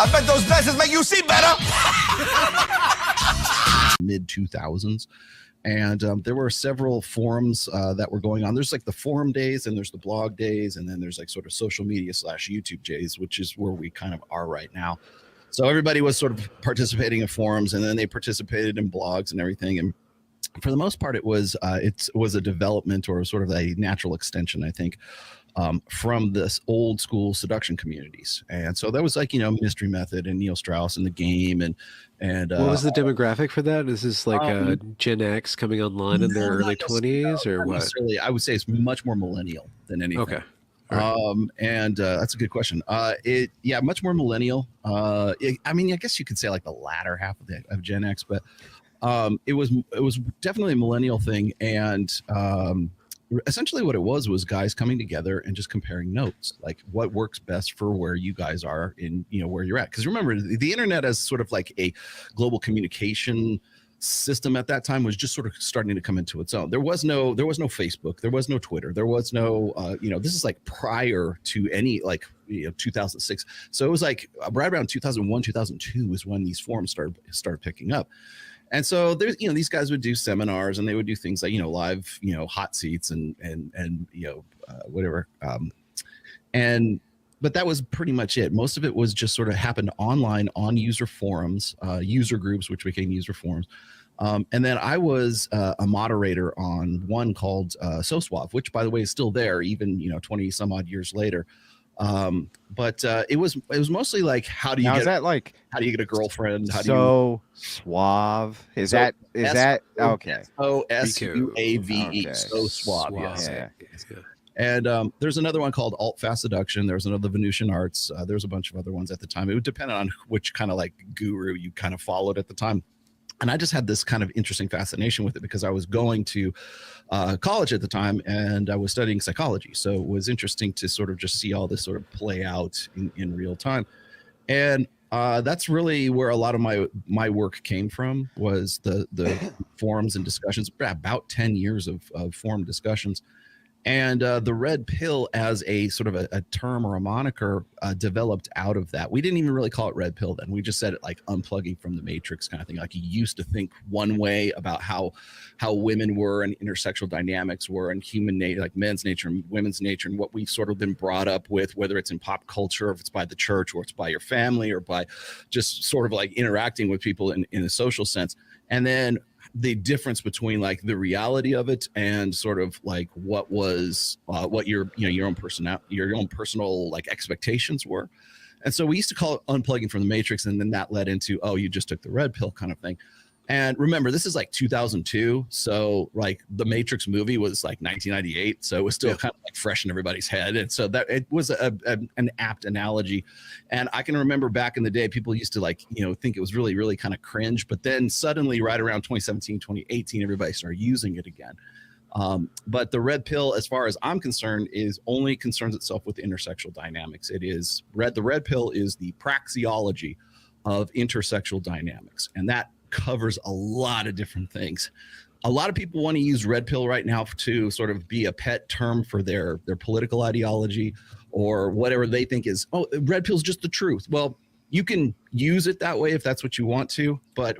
I bet those glasses make you see better. Mid 2000s. And there were several forums that were going on. There's like the forum days, and there's the blog days, and then there's like sort of social media / YouTube days, which is where we kind of are right now. So everybody was sort of participating in forums, and then they participated in blogs and everything. And for the most part, it was a development or sort of a natural extension, I think, from this old school seduction communities. And so that was like, Mystery Method and Neil Strauss and The Game and what was the demographic for that? Is this like Gen X coming online in their early 20s or what? Necessarily. I would say it's much more millennial than anything. Okay. Right. And that's a good question. Much more millennial. I guess you could say like the latter half of Gen X, but it was definitely a millennial thing. And essentially what it was guys coming together and just comparing notes, like what works best for where you guys are in, where you're at. Because remember, the internet as sort of like a global communication system at that time was just sort of starting to come into its own. There was no Facebook, there was no Twitter, there was no this is like prior to any 2006. So it was like right around 2001, 2002 was when these forums started picking up. And so there's, these guys would do seminars, and they would do things like, live, hot seats and whatever. But that was pretty much it. Most of it was just sort of happened online on user forums, user groups, which became user forums. And then I was a moderator on one called So Suave, which, by the way, is still there, even, 20 some odd years later. But it was mostly like, how do you get a girlfriend? Suave is that okay? SUAVE. So Suave. Yes. Yeah. And there's another one called Alt Fast Seduction. There's another Venusian Arts. There's a bunch of other ones at the time. It would depend on which kind of like guru you kind of followed at the time. And I just had this kind of interesting fascination with it because I was going to college at the time, and I was studying psychology. So it was interesting to sort of just see all this sort of play out in real time. And that's really where a lot of my work came from, was the forums and discussions, about 10 years of forum discussions. And the red pill as a sort of a term or a moniker developed out of that. We didn't even really call it red pill then. We just said it like unplugging from the matrix kind of thing. Like you used to think one way about how women were and intersexual dynamics were and human nature, like men's nature and women's nature, and what we've sort of been brought up with, whether it's in pop culture, or if it's by the church, or it's by your family, or by just sort of like interacting with people in a social sense. And then the difference between like the reality of it and sort of like what was what your own personal like expectations were. And so we used to call it unplugging from the matrix, and then that led into, you just took the red pill kind of thing. And remember, this is like 2002, so like the Matrix movie was like 1998, so it was still kind of like fresh in everybody's head. And so that it was an apt analogy. And I can remember back in the day, people used to like, think it was really, really kind of cringe, but then suddenly right around 2017, 2018, everybody started using it again. But the red pill, as far as I'm concerned, only concerns itself with intersexual dynamics. The red pill is the praxeology of intersexual dynamics, and that covers a lot of different things. A lot of people want to use red pill right now to sort of be a pet term for their political ideology or whatever they think is, red pill's just the truth. Well, you can use it that way if that's what you want to, but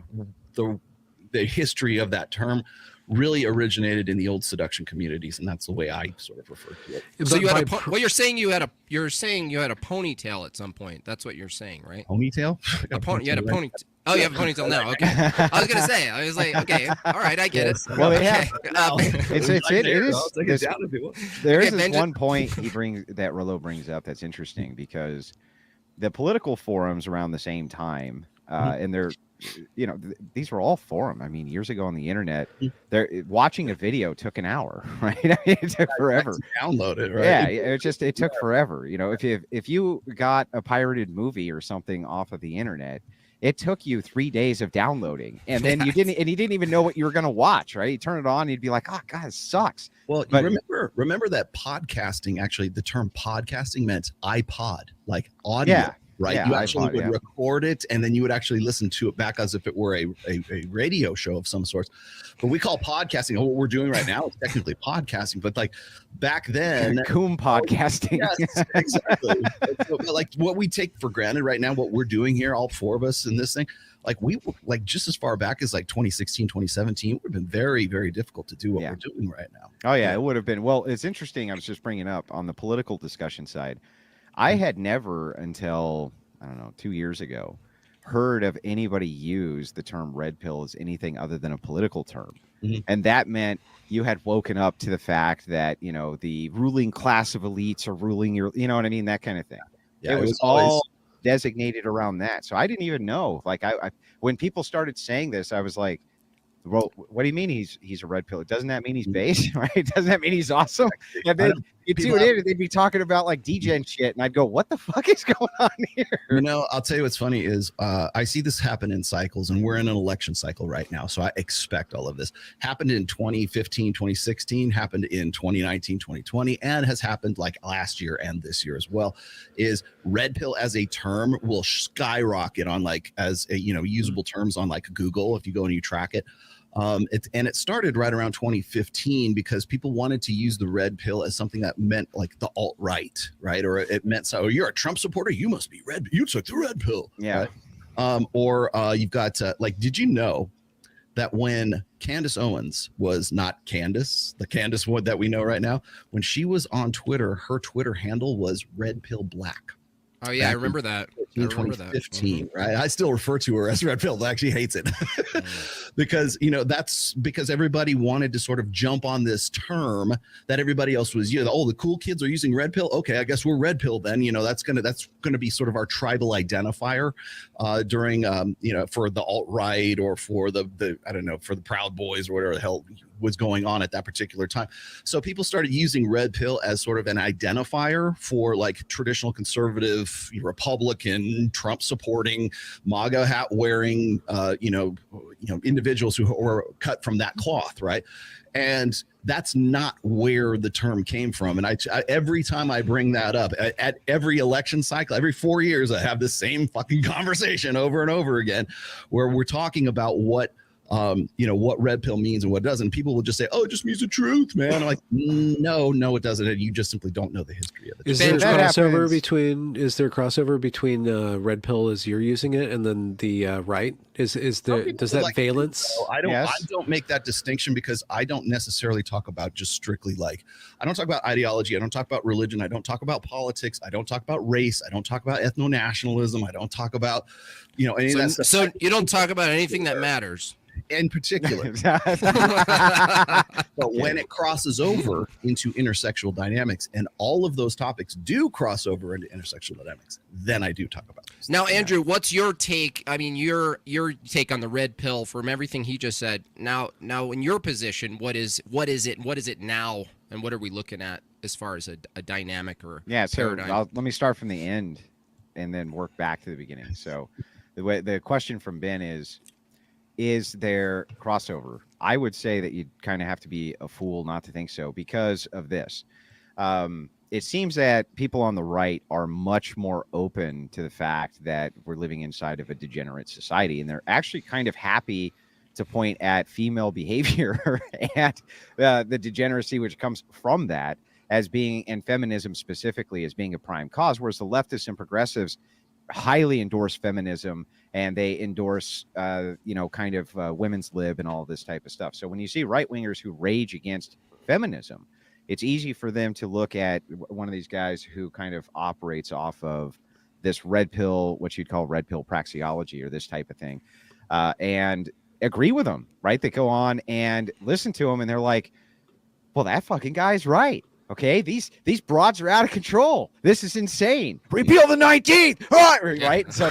the history of that term really originated in the old seduction communities, and that's the way I sort of refer to it. So you're saying you had a ponytail at some point. That's what you're saying, right? Ponytail? You had a ponytail. Oh, you have a ponytail now. Okay. I was gonna say. I was like, okay, all right, I get it. Well, okay. There is this one point that Rollo brings up that's interesting, because the political forums around the same time, and they're, these were all forum. I mean, years ago on the internet, watching a video took an hour, right? I mean, it took forever. Download it, right? Yeah, it took forever. If you got a pirated movie or something off of the internet, it took you 3 days of downloading, and then you didn't even know what you were going to watch, right? You turn it on, you'd be like, oh God, it sucks. Well, remember that podcasting, actually, the term podcasting meant iPod, like audio. Yeah. right? Yeah, You I actually thought, would yeah. record it, and then you would actually listen to it back as if it were a radio show of some sort. But we call podcasting, what we're doing right now is technically podcasting, but like back then, Coom podcasting. yes, exactly. But like what we take for granted right now, what we're doing here, all four of us in this thing, like we like just as far back as like 2016, 2017, it would have been very, very difficult to do what we're doing right now. Oh yeah, it would have been. Well, it's interesting. I was just bringing up on the political discussion side. I had never until, I don't know, 2 years ago, heard of anybody use the term red pill as anything other than a political term. And that meant you had woken up to the fact that, you know, the ruling class of elites are ruling your, you know what I mean? That kind of thing. Yeah, it was all designated around that. So I didn't even know. Like I when people started saying this, I was like, well, what do you mean he's a red pill? Doesn't that mean he's base, right? Doesn't that mean he's awesome? And then you tune in and they'd be talking about like degen shit, and I'd go, what the fuck is going on here? You know, I'll tell you what's funny is I see this happen in cycles, and we're in an election cycle right now, so I expect all of this. Happened in 2015, 2016, happened in 2019, 2020, and has happened like last year and this year as well. Is red pill as a term will skyrocket on like as a, you know, usable terms on like Google if you go and you track it. It started right around 2015 because people wanted to use the red pill as something that meant like the alt-right, right? Or it meant, so you're a Trump supporter, you must be red, you took the red pill. Yeah. Right? You've got like, did you know that when Candace Owens was not Candace, the Candace one that we know right now, when she was on Twitter, her Twitter handle was Red Pill Black. Oh yeah, I remember that. 2015, right? I still refer to her as Red Pill. I actually hates it because, you know, that's because everybody wanted to sort of jump on this term that everybody else was, you know, oh, the cool kids are using Red Pill. Okay, I guess we're Red Pill then. You know, that's gonna be sort of our tribal identifier during you know, for the alt-right or for the I don't know, for the Proud Boys or whatever the hell was going on at that particular time. So people started using red pill as sort of an identifier for like traditional conservative Republican, Trump supporting, MAGA hat wearing, you know, individuals who were cut from that cloth, right? And that's not where the term came from. And I every time I bring that up at every election cycle, every 4 years, I have the same fucking conversation over and over again, where we're talking about what, you know, what red pill means and what doesn't. People will just say, oh, it just means the truth, man. I'm like, no, it doesn't. And you just simply don't know the history of it. Is there crossover between red pill as you're using it and then the right? Does that like valence? I don't make that distinction because I don't necessarily talk about just strictly like, I don't talk about ideology. I don't talk about religion. I don't talk about politics. I don't talk about race. I don't talk about ethno-nationalism. I don't talk about, you know, any of that stuff. So you don't talk about anything that matters. In particular. But when it crosses over into intersexual dynamics, and all of those topics do cross over into intersexual dynamics, then I do talk about this. Now, Andrew, what's your take? I mean, your take on the red pill from everything he just said. Now, in your position, what is it now, and what are we looking at as far as a dynamic or paradigm? So let me start from the end and then work back to the beginning. So the question from Ben is there crossover? I would say that you'd kind of have to be a fool not to think so because of this. It seems that people on the right are much more open to the fact that we're living inside of a degenerate society, and they're actually kind of happy to point at female behavior and the degeneracy which comes from that as being, and feminism specifically, as being a prime cause, whereas the leftists and progressives highly endorse feminism and they endorse you know, kind of women's lib and all this type of stuff. So when you see right-wingers who rage against feminism, it's easy for them to look at one of these guys who kind of operates off of this red pill, what you'd call red pill praxeology or this type of thing, and agree with them, right? They go on and listen to them and they're like, well, that fucking guy's right. Okay, these broads are out of control. This is insane. Repeal the 19th, right? So,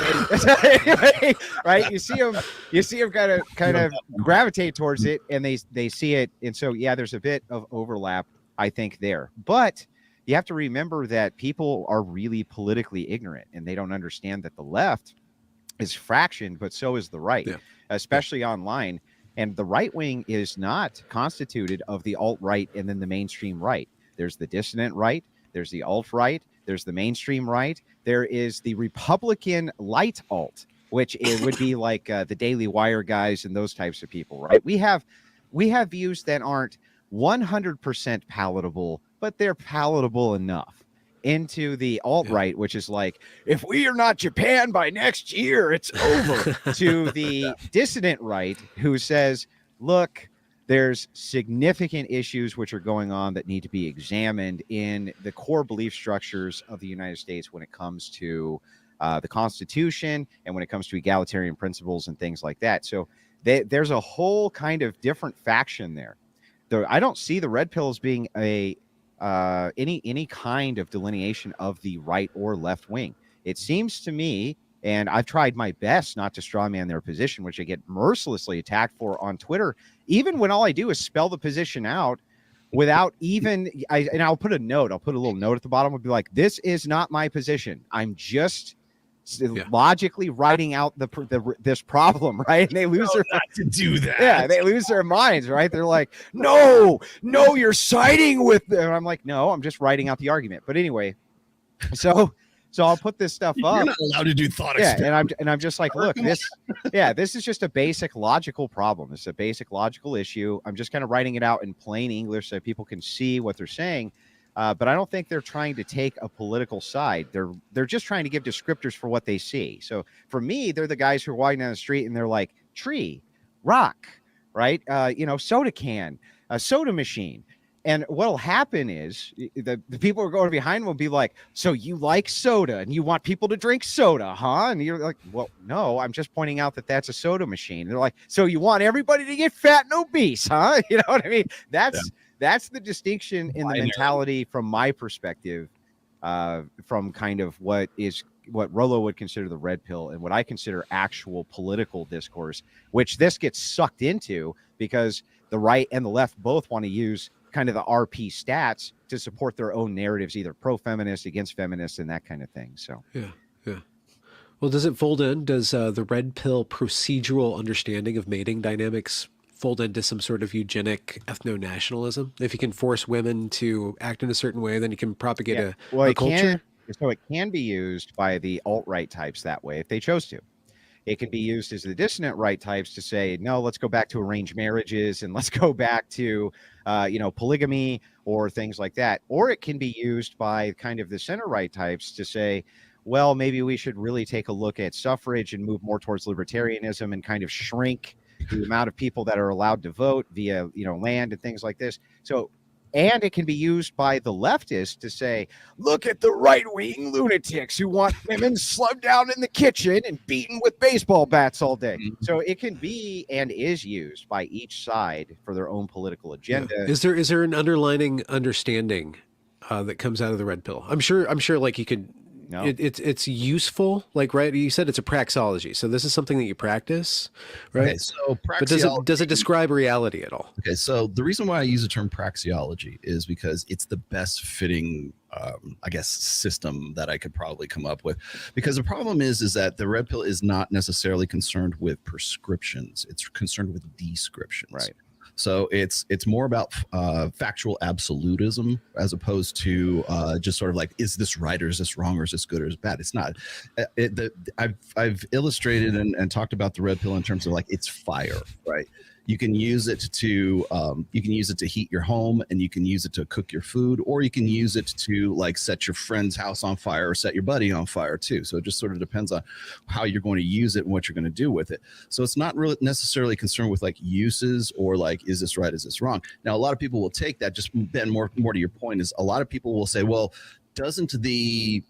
anyway, right? You see them kind of gravitate towards it, and they see it, and so yeah, there's a bit of overlap, I think, there. But you have to remember that people are really politically ignorant, and they don't understand that the left is fractioned, but so is the right, especially online. And the right wing is not constituted of the alt-right and then the mainstream right. There's the dissident right, there's the alt-right, There's the mainstream right. There is the Republican light alt, which it would be like the Daily Wire guys and those types of people, right? We have views that aren't 100% palatable, but they're palatable enough. Into the alt-right, which is like, if we are not Japan by next year, it's over. To the dissident right, who says, look, there's significant issues which are going on that need to be examined in the core belief structures of the United States when it comes to the Constitution and when it comes to egalitarian principles and things like that. So there's a whole kind of different faction there. I don't see the red pill as being any kind of delineation of the right or left wing. It seems to me, and I've tried my best not to strawman their position, which I get mercilessly attacked for on Twitter, even when all I do is spell the position out without and I'll put a little note at the bottom. I'll be like, this is not my position. I'm just logically writing out this problem, right? And they lose to do that. Yeah, they lose their minds, right? They're like, no, you're siding with them. I'm like, no, I'm just writing out the argument. But anyway, so I'll put this stuff up. You're not allowed to do thought experiments. And I'm just like, look, this is just a basic logical problem. It's a basic logical issue. I'm just kind of writing it out in plain English so people can see what they're saying. But I don't think they're trying to take a political side. They're just trying to give descriptors for what they see. So for me, they're the guys who are walking down the street and they're like, tree, rock, right? Soda can, a soda machine. And what'll happen is the people who are going behind will be like, so you like soda and you want people to drink soda, huh? And you're like, well, no, I'm just pointing out that that's a soda machine. And they're like, so you want everybody to get fat and obese, huh? You know what I mean? That's the distinction in the mentality from my perspective, from kind of what Rollo would consider the red pill and what I consider actual political discourse, which this gets sucked into because the right and the left both want to use kind of the RP stats to support their own narratives, either pro-feminist, against feminists, and that kind of thing. So yeah. Well, does it fold in? Does the red pill procedural understanding of mating dynamics fold into some sort of eugenic ethno-nationalism? If you can force women to act in a certain way, then you can propagate a culture? So it can be used by the alt-right types that way if they chose to. It can be used as the dissonant right types to say, no, let's go back to arranged marriages and let's go back to, polygamy or things like that. Or it can be used by kind of the center right types to say, well, maybe we should really take a look at suffrage and move more towards libertarianism and kind of shrink the amount of people that are allowed to vote via, land and things like this. So, and it can be used by the leftists to say, look at the right-wing lunatics who want women slugged down in the kitchen and beaten with baseball bats all day. Mm-hmm. So it can be and is used by each side for their own political agenda. Yeah. Is there an underlining understanding that comes out of the red pill? I'm sure like you could. No. It's useful, like, right? You said it's a praxeology, so this is something that you practice, right? Okay, so praxeology, but does it describe reality at all? Okay, so the reason why I use the term praxeology is because it's the best fitting, system that I could probably come up with. Because the problem is that the red pill is not necessarily concerned with prescriptions; it's concerned with descriptions. Right. So it's more about factual absolutism as opposed to just sort of like, is this right or is this wrong or is this good or is bad? It's not. I've illustrated and talked about the red pill in terms of like it's fire, right? You can use it to heat your home, and you can use it to cook your food, or you can use it to like set your friend's house on fire or set your buddy on fire too. So it just sort of depends on how you're going to use it and what you're going to do with it. So it's not really necessarily concerned with like uses or like, is this right, is this wrong? Now, a lot of people will take that, just Ben, more to your point, is a lot of people will say, well, doesn't the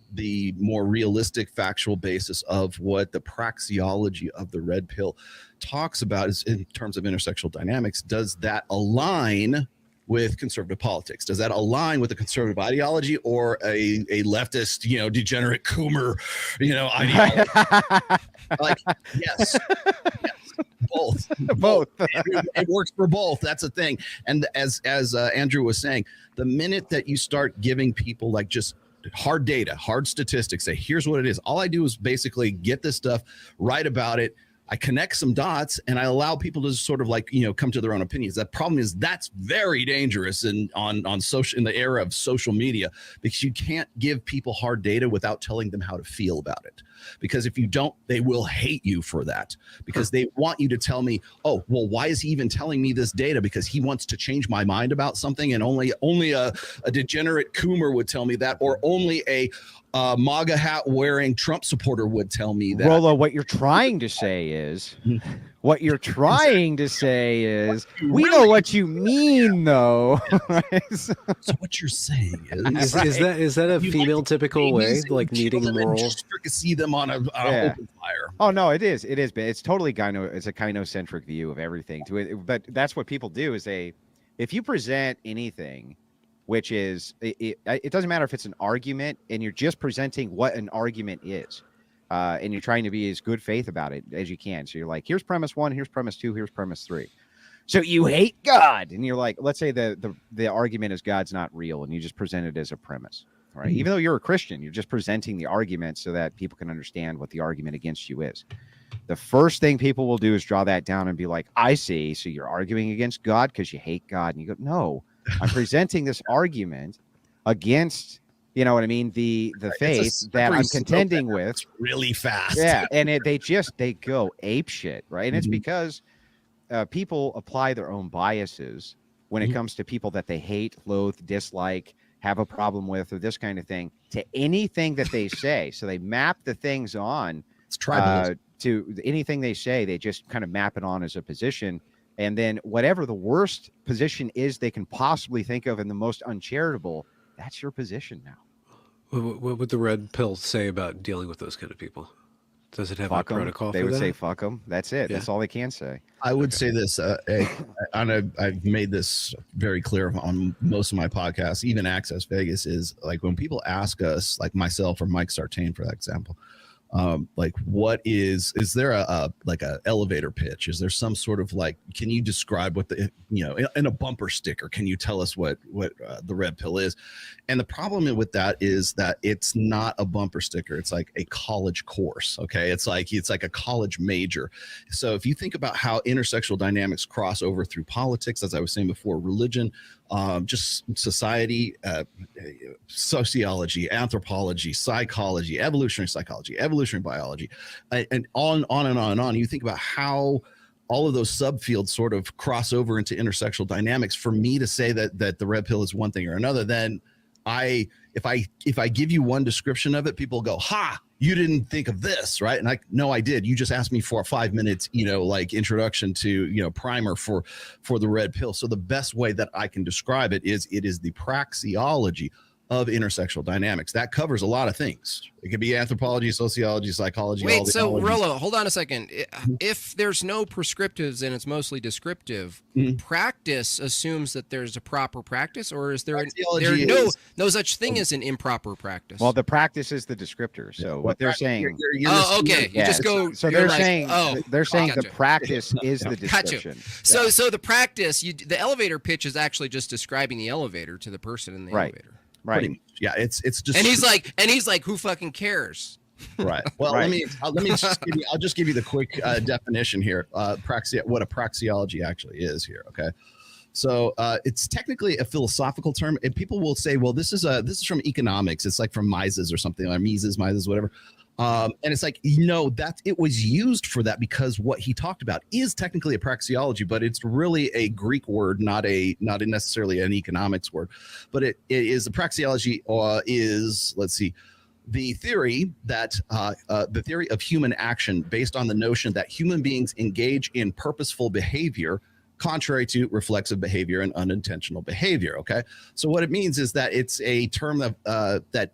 more realistic factual basis of what the praxeology of the red pill talks about is in terms of intersectional dynamics, does that align with conservative politics? Does that align with a conservative ideology or a leftist, degenerate Coomer, ideology? Like, yes. Both. It works for both. That's the thing. And as Andrew was saying, the minute that you start giving people like just hard data, hard statistics, say, here's what it is. All I do is basically get this stuff, write about it. I connect some dots and I allow people to sort of like, come to their own opinions. The problem is that's very dangerous on social, in the era of social media, because you can't give people hard data without telling them how to feel about it. Because if you don't, they will hate you for that, because they want you to tell me, oh, well, why is he even telling me this data? Because he wants to change my mind about something, and only a degenerate Coomer would tell me that, or only a MAGA hat wearing Trump supporter would tell me that. Rollo, what you're trying to say is, we know what you mean, though. So what you're saying is that a female typical way, like needing moral? See them on an open fire. Oh no, it is. It's totally it's a gynocentric view of everything. But that's what people do. Is if you present anything, which is it doesn't matter if it's an argument and you're just presenting what an argument is, and you're trying to be as good faith about it as you can. So you're like, here's premise 1, here's premise 2, here's premise 3. So you hate God, and you're like, let's say the argument is God's not real, and you just present it as a premise, right? Mm-hmm. Even though you're a Christian, you're just presenting the argument so that people can understand what the argument against you is. The first thing people will do is draw that down and be like, I see. So you're arguing against God because you hate God, and you go, no, I'm presenting this argument against, you know what I mean, the faith that I'm contending with really fast. Yeah, and they go ape shit, right? And it's because people apply their own biases when it comes to people that they hate, loathe, dislike, have a problem with, or this kind of thing, to anything that they say. So they map the things on to anything they say. They just kind of map it on as a position. And then whatever the worst position is they can possibly think of and the most uncharitable, that's your position now. What would the red pill say about dealing with those kind of people? Does it have a protocol? They would say, fuck them. That's it. Yeah. That's all they can say. I would say this, and I've made this very clear on most of my podcasts, even Access Vegas, is like when people ask us, like myself or Mike Sartain, for that example, like what is there a elevator pitch? Is there some sort of like, can you describe what in a bumper sticker, can you tell us what the red pill is? And the problem with that is that it's not a bumper sticker. It's like a college course. Okay. It's like a college major. So if you think about how intersexual dynamics cross over through politics, as I was saying before, religion, just society, sociology, anthropology, psychology, evolutionary biology, and on and on and on. You think about how all of those subfields sort of cross over into intersexual dynamics. For me to say that the red pill is one thing or another, then if I give you one description of it, people go, ha, you didn't think of this, right? And no, I did. You just asked me for a 5 minutes, like introduction to, primer for the red pill. So the best way that I can describe it is the praxeology of intersexual dynamics. That covers a lot of things. It could be anthropology, sociology, psychology. Wait, so Rollo, hold on a second. If there's no prescriptives and it's mostly descriptive, practice assumes that there's a proper practice, or is there no such thing as an improper practice? Well, the practice is the descriptor. So what they're saying. Okay. You just go. So they're saying the practice is the description. Gotcha. So the practice, the elevator pitch is actually just describing the elevator to the person in the elevator. Right. Yeah, it's just. And he's like, who fucking cares? Right. Well, let me I'll just give you the quick definition here. What a praxeology actually is here. Okay. So it's technically a philosophical term, and people will say, well, this is from economics. It's like from Mises or something, or Mises, whatever. And it's like, that it was used for that because what he talked about is technically a praxeology, but it's really a Greek word, not necessarily an economics word. But it is a praxeology is, let's see, the theory of human action based on the notion that human beings engage in purposeful behavior contrary to reflexive behavior and unintentional behavior. Okay. So what it means is that it's a term of that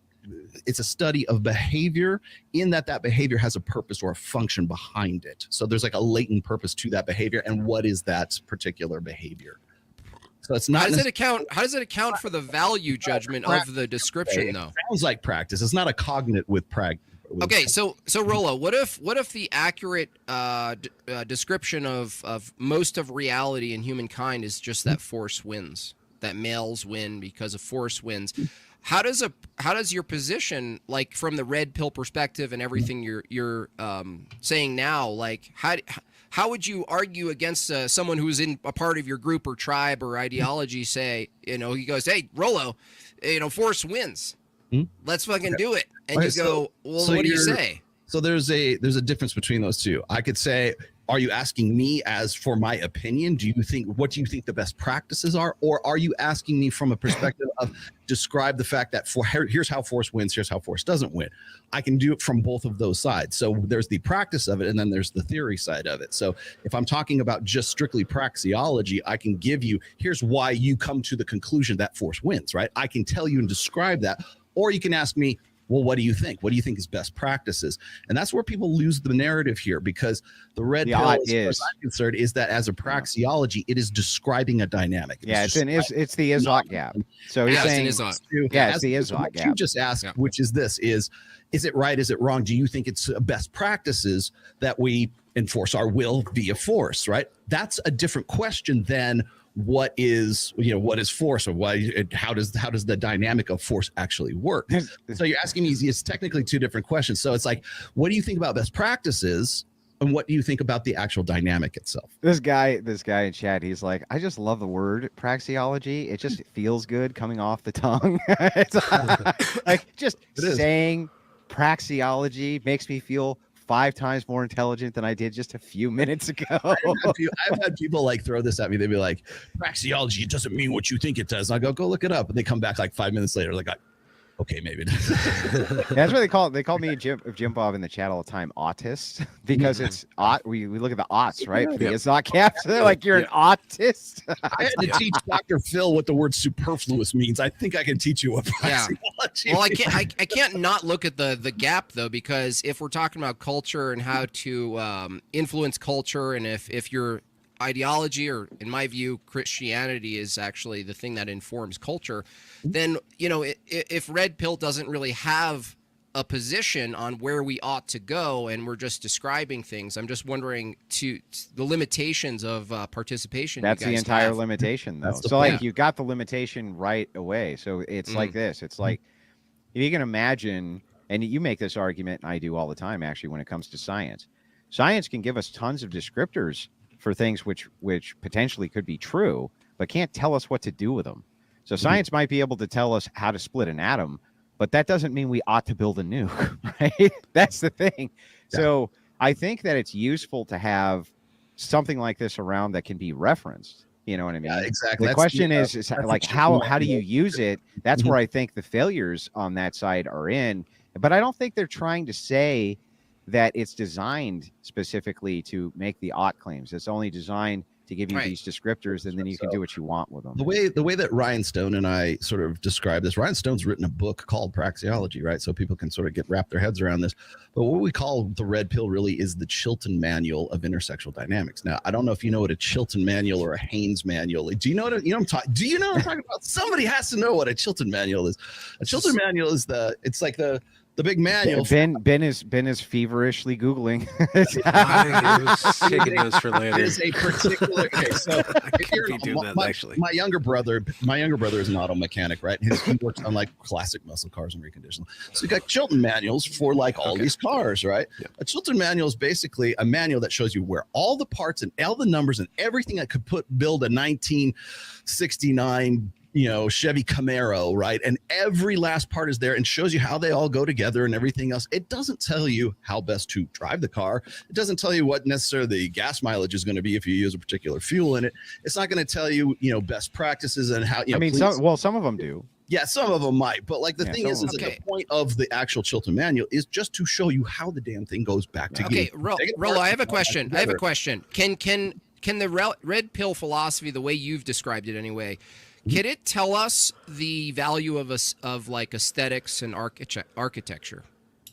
it's a study of behavior in that behavior has a purpose or a function behind it. So there's like a latent purpose to that behavior. And what is that particular behavior? So it's not. How does it account for the value judgment of the description, though? It sounds like practice. It's not a cognate with Okay, so Rollo, what if the accurate description of most of reality in humankind is just that force wins, that males win because of force wins? how does your position, like from the red pill perspective and everything you're saying now, like how would you argue against someone who's in a part of your group or tribe or ideology? Say, he goes, hey, Rollo, force wins. Let's fucking do it. And you go, well, what do you say? So there's a difference between those two. I could say, are you asking me as for my opinion? What do you think the best practices are? Or are you asking me from a perspective of describe the fact that here's how force wins, here's how force doesn't win? I can do it from both of those sides. So there's the practice of it, and then there's the theory side of it. So if I'm talking about just strictly praxeology, I can give you, here's why you come to the conclusion that force wins, right? I can tell you and describe that. Or you can ask me, well, what do you think? What do you think is best practices? And that's where people lose the narrative here, because the red pill, as far as I'm concerned, is that as a praxeology, it is describing a dynamic. It's the Izot gap. So he's saying, it's the Izot gap. You just asked, which is this: is it right? Is it wrong? Do you think it's best practices that we enforce our will via force? Right? That's a different question than what is force, or how does the dynamic of force actually work? So you're asking me, it's technically two different questions. So it's like, what do you think about best practices, and what do you think about the actual dynamic itself? This guy in chat, he's like, I just love the word praxeology. It just feels good coming off the tongue. It's like saying praxeology makes me feel 5 times more intelligent than I did just a few minutes ago. I've had people like throw this at me. They'd be like, praxeology, it doesn't mean what you think it does. And I go look it up. And they come back like 5 minutes later, like, okay, maybe. That's what they call me and Jimbob in the chat all the time, autist, because it's we look at the aughts, right? It's not caps. They're like, you're an autist. I had to teach Dr. Phil what the word superfluous means. I think I can teach you what praxeology Well, I can't not look at the gap though, because if we're talking about culture and how to influence culture, and if your ideology, or in my view, Christianity is actually the thing that informs culture, then, if red pill doesn't really have a position on where we ought to go, and we're just describing things, I'm just wondering to the limitations of participation. That's the entire limitation, though. So like, you got the limitation right away. So it's like this. It's like, if you can imagine, and you make this argument, and I do all the time, actually, when it comes to science. Science can give us tons of descriptors for things which potentially could be true, but can't tell us what to do with them. So science might be able to tell us how to split an atom, but that doesn't mean we ought to build a nuke, right? That's the thing. Yeah. So I think that it's useful to have something like this around that can be referenced. You know what I mean? Yeah, exactly. The question is like, how do you use it? That's where I think the failures on that side are in. But I don't think they're trying to say that it's designed specifically to make the ought claims. It's only designed to give you these descriptors, and then you can do what you want with them. The way that Ryan Stone and I sort of describe this, Ryan Stone's written a book called Praxeology, right? So people can sort of wrap their heads around this. But what we call the red pill really is the Chilton Manual of intersexual dynamics. Now, I don't know if you know what a Chilton Manual or a Haynes Manual is. Do you know what I'm talking? Do you know what I'm talking about? Somebody has to know what a Chilton Manual is. A Chilton Manual is it's like the big manual. Ben is feverishly Googling. I was taking those for later. There's a particular. Okay, so my younger brother is an auto mechanic, right? He works on like classic muscle cars and reconditioning. So you got Chilton manuals for like all these cars, right? Yeah. A Chilton manual is basically a manual that shows you where all the parts and all the numbers and everything that could build a 1969. Chevy Camaro, right? And every last part is there and shows you how they all go together and everything else. It doesn't tell you how best to drive the car. It doesn't tell you what necessarily the gas mileage is going to be if you use a particular fuel in it. It's not going to tell you, best practices and how, some of them do. Yeah, some of them might. But like the thing is that the point of the actual Chilton Manual is just to show you how the damn thing goes back together. Okay, Rollo, I have a question. Can the red pill philosophy, the way you've described it anyway, can it tell us the value of like aesthetics and architecture?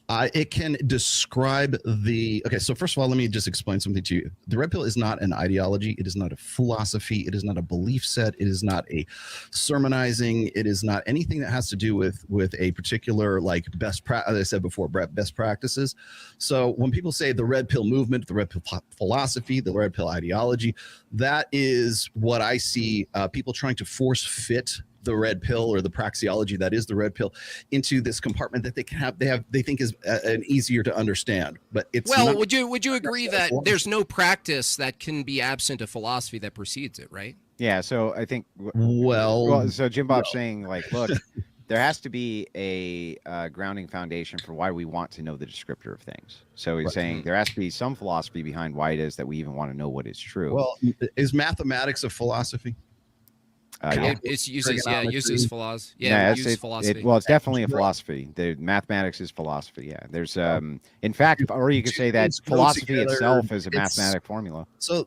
It can describe okay, so first of all, let me just explain something to you. The red pill is not an ideology. It is not a philosophy. It is not a belief set. It is not a sermonizing. It is not anything that has to do with a particular like as I said before, best practices. So when people say the red pill movement, the red pill philosophy, the red pill ideology, that is what I see people trying to force fit the red pill or the praxeology that is the red pill into this compartment that they think is an easier to understand. But it's well, would you agree that there's no practice that can be absent a philosophy that precedes it, right? Yeah, so I think so Jimbob's saying, like, look, there has to be a grounding foundation for why we want to know the descriptor of things. So he's saying there has to be some philosophy behind why it is that we even want to know what is true. Well, is mathematics a philosophy? It uses philosophy. Yeah, it uses philosophy. It's definitely a philosophy. The mathematics is philosophy. Yeah, there's in fact, or you could say that philosophy itself is a mathematic formula. So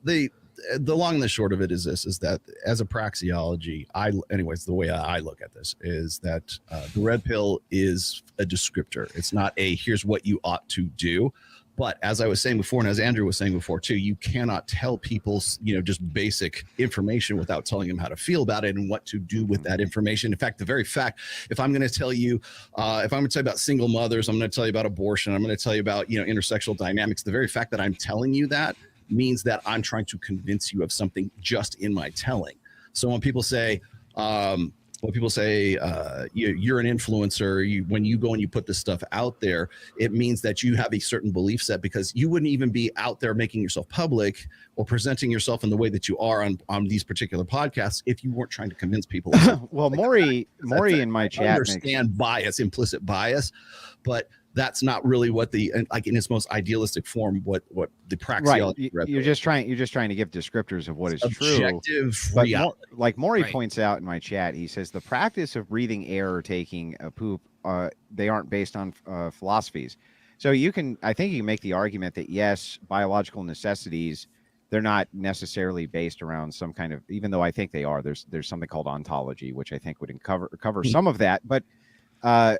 the long and the short of it is this: is that as a praxeology, the way I look at this is that the red pill is a descriptor. It's not here's what you ought to do. But as I was saying before, and as Andrew was saying before too, you cannot tell people, just basic information without telling them how to feel about it and what to do with that information. In fact, the very fact, if I'm going to tell you, about single mothers, I'm going to tell you about abortion, I'm going to tell you about, intersexual dynamics. The very fact that I'm telling you that means that I'm trying to convince you of something just in my telling. So when people say, you're an influencer, when you go and you put this stuff out there, it means that you have a certain belief set, because you wouldn't even be out there making yourself public or presenting yourself in the way that you are on these particular podcasts if you weren't trying to convince people. Well, Maury in my chat understand implicit bias, but that's not really what in its most idealistic form, what the praxeology. Right. You're just trying to give descriptors of what is objective true. But like Maury points out in my chat, he says the practice of breathing air or taking a poop, they aren't based on philosophies. So I think you can make the argument that yes, biological necessities, they're not necessarily based around some kind of, even though I think they are. There's something called ontology, which I think would cover some of that, but.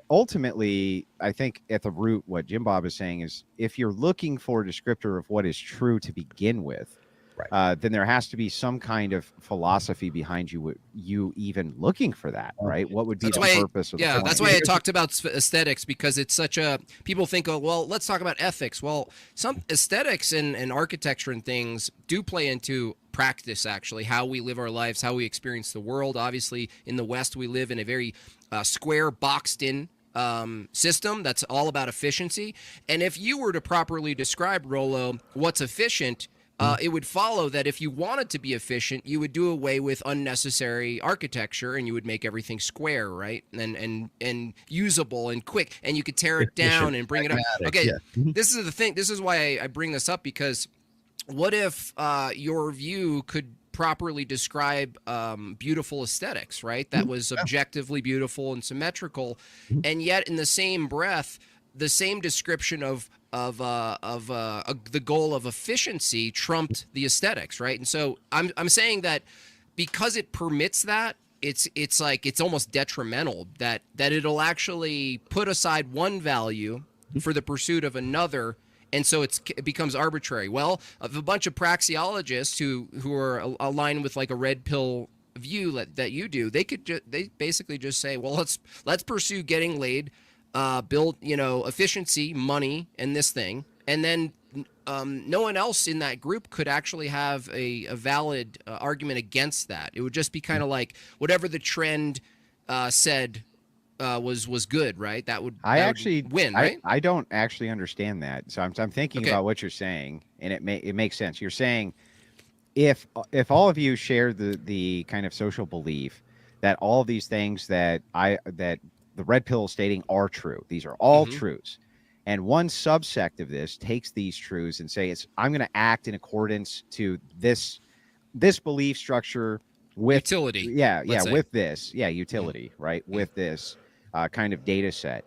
Ultimately, I think at the root, what Jimbob is saying is if you're looking for a descriptor of what is true to begin with, then there has to be some kind of philosophy behind you even looking for that, right? What would be the purpose of the that's why I talked about aesthetics, because it's people think, let's talk about ethics. Well, some aesthetics and architecture and things do play into practice, actually, how we live our lives, how we experience the world. Obviously, in the West, we live in a very square, boxed-in system that's all about efficiency. And if you were to properly describe, Rollo, what's efficient, it would follow that if you wanted to be efficient, you would do away with unnecessary architecture and you would make everything square, right? And usable and quick, and you could tear it down and bring it up. Okay, this is the thing. This is why I bring this up, because what if your view could properly describe beautiful aesthetics, right? That was objectively beautiful and symmetrical, and yet in the same breath, the same description of the goal of efficiency trumped the aesthetics, right? And so I'm saying that because it permits that, it's almost detrimental that it'll actually put aside one value for the pursuit of another. And so it becomes arbitrary. Well, of a bunch of praxeologists who are aligned with like a red pill view that you do, they basically just say, well, let's pursue getting laid, build efficiency, money, and this thing, and then no one else in that group could actually have a valid argument against that. It would just be kind of like whatever the trend said. Was good, right? That would win, right? I don't actually understand that. So I'm thinking about what you're saying, and it makes sense. You're saying if all of you share the kind of social belief that all of these things that the red pill is stating are true, these are all truths, and one subsect of this takes these truths and say I'm going to act in accordance to this belief structure with utility. Utility, right? With this kind of data set.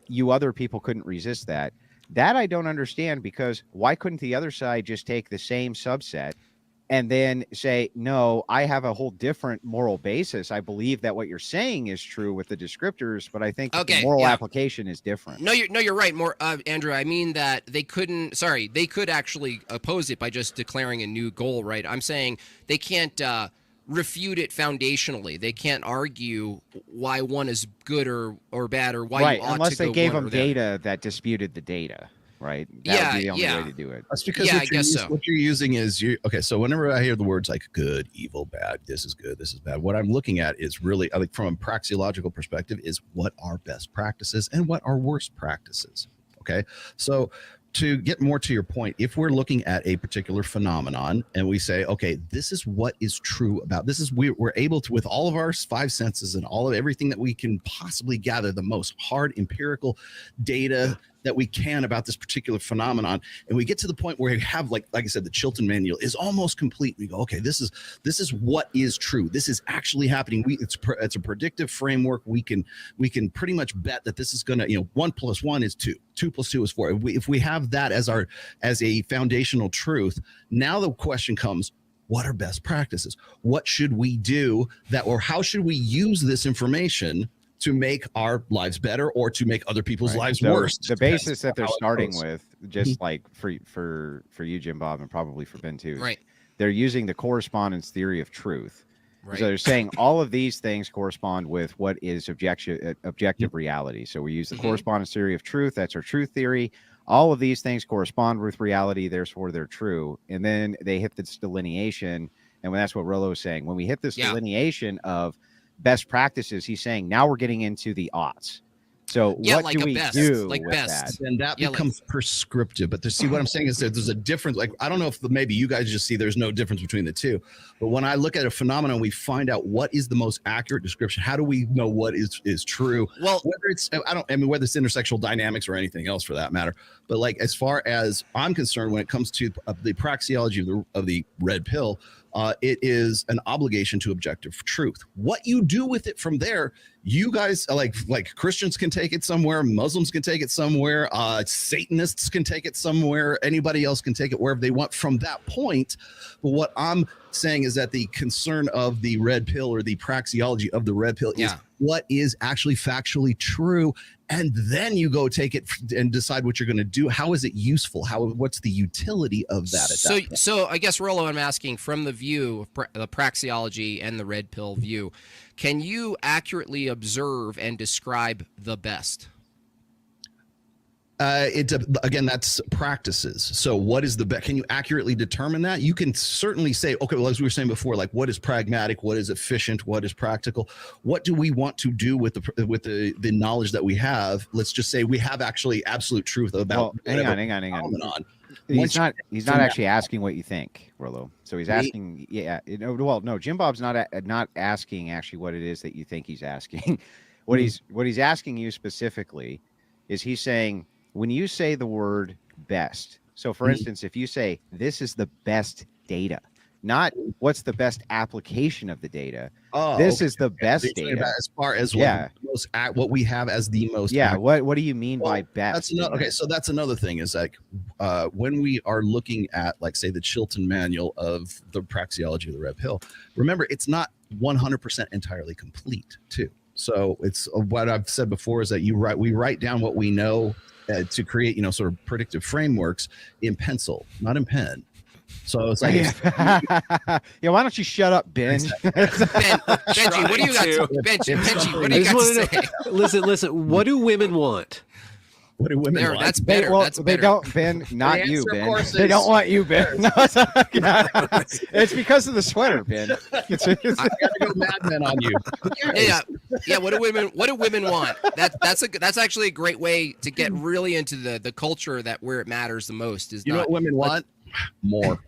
You other people couldn't resist that. That I don't understand, because why couldn't the other side just take the same subset and then say, no, I have a whole different moral basis. I believe that what you're saying is true with the descriptors, but I think that the moral application is different. No, you're right, Andrew. I mean that they could actually oppose it by just declaring a new goal, right? I'm saying they can't refute it foundationally. They can't argue why one is good or bad, or why you ought unless to go they gave one them or the other. data that disputed the data. right? That would be the only way to do it. That's because what you're using is okay. So whenever I hear the words like good, evil, bad, this is good, this is bad, what I'm looking at is really like from a praxeological perspective is what are best practices and what are worst practices. Okay, so to get more to your point, if we're looking at a particular phenomenon and we say, okay, this is what is true about this, is we're able to, with all of our five senses and all of everything that we can possibly gather, the most hard empirical data that we can about this particular phenomenon, and we get to the point where we have like I said, the Chilton Manual is almost complete. We go, okay, this is what is true. This is actually happening. It's a predictive framework. We can pretty much bet that this is gonna, 1 + 1 is 2, 2 + 2 is 4. If we have that as a foundational truth, now the question comes, what are best practices? What should we do or how should we use this information to make our lives better or to make other people's lives worse? The basis that they're starting with, just like for you, Jimbob, and probably for Ben too, right? They're using the correspondence theory of truth. Right. So they're saying all of these things correspond with what is objective reality. So we use the correspondence theory of truth. That's our truth theory. All of these things correspond with reality, therefore they're true. And then they hit this delineation, and that's what Rollo is saying. When we hit this delineation of best practices, he's saying now we're getting into the aughts. So what do we do with that? And that becomes prescriptive. But to see what I'm saying is that there's a difference. Like, I don't know if maybe you guys just see there's no difference between the two. But when I look at a phenomenon, we find out what is the most accurate description. How do we know what is true? Well, whether it's whether it's intersexual dynamics or anything else for that matter. But like, as far as I'm concerned, when it comes to the praxeology of the red pill, it is an obligation to objective truth. What you do with it from there, you guys like Christians can take it somewhere, Muslims can take it somewhere, Satanists can take it somewhere, anybody else can take it wherever they want from that point. But what I'm saying is that the concern of the red pill or the praxeology of the red pill is what is actually factually true. And then you go take it and decide what you're going to do. How is it useful? What's the utility of that? So I guess, Rollo, I'm asking from the view of the praxeology and the red pill view, can you accurately observe and describe the best? Again, that's practices. So what is the best? Can you accurately determine that? You can certainly say, okay, well, as we were saying before, like what is pragmatic, what is efficient, what is practical? What do we want to do with the knowledge that we have? Let's just say we have actually absolute truth about. Hang on. He's not actually asking what you think, Rollo. So he's asking, no, Jimbob's not asking actually what it is that you think he's asking. What he's asking you specifically is he's saying, when you say the word best, so for instance, if you say this is the best data, not what's the best application of the data, this is the best data as far as what we have as the most. What do you mean by best? So that's another thing is like when we are looking at, like, say, the Chilton Manual of the praxeology of the red pill, remember it's not 100% entirely complete too. So it's what I've said before is that we write down what we know to create, sort of predictive frameworks in pencil, not in pen. So it's like, why don't you shut up, Ben? Benji, what do you got? Benji, what do you got to say? Listen. What do women want? What do women want? That's better. They don't, Ben. Not you, Ben. They don't want you, Ben. No, it's because of the sweater, Ben. I gotta go Mad Men on you. Yeah. What do women want? That's actually a great way to get really into the culture where it matters the most. Is what women want? More.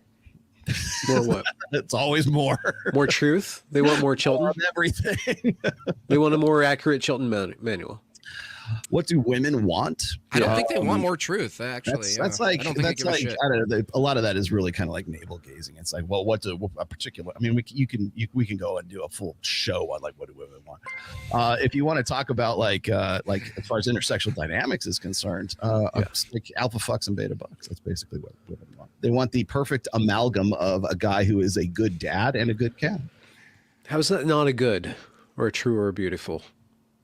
More what? It's always more. More truth. They want more Chilton. Everything. They want a more accurate Chilton manual. What do women want? I don't think they want more truth. Actually, that's like I don't know. A lot of that is really kind of like navel gazing. It's like, well, a particular? I mean, we can go and do a full show on like what do women want. If you want to talk about like as far as intersexual dynamics is concerned, like alpha fucks and beta bucks. That's basically what women want. They want the perfect amalgam of a guy who is a good dad and a good cat. How is that not a good or a true or a beautiful?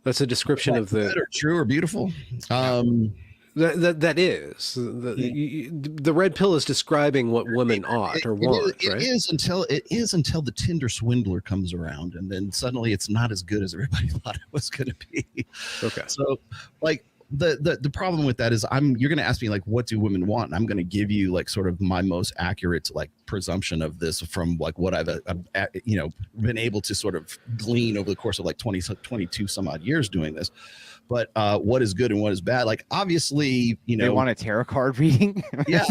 That's a description of the true or beautiful. That is the red pill is describing what women ought or want. Right? It is until the Tinder swindler comes around, and then suddenly it's not as good as everybody thought it was going to be. Okay. So, like, the problem with that is you're going to ask me like, what do women want? And I'm going to give you like sort of my most accurate like presumption of this from like what I've been able to sort of glean over the course of like 22 some odd years doing this. But what is good and what is bad? Like, obviously, they want a tarot card reading. Yeah.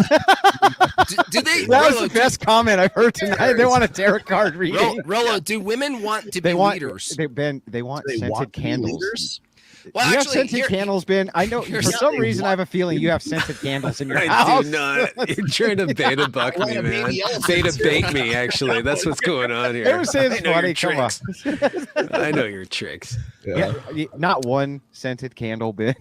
do they? That was the best comment I've heard tonight. They want a tarot card reading. Rollo, do women want to be leaders? They want scented candles. Well, you actually, have scented candles, Ben. I know for some reason I have a feeling you have scented candles in your house. I do not. You're trying to beta buck me, man. Beta bait me, actually. That's what's going on here. They were saying it's funny. Come on. I know your tricks. Yeah. Not one scented candle, Ben.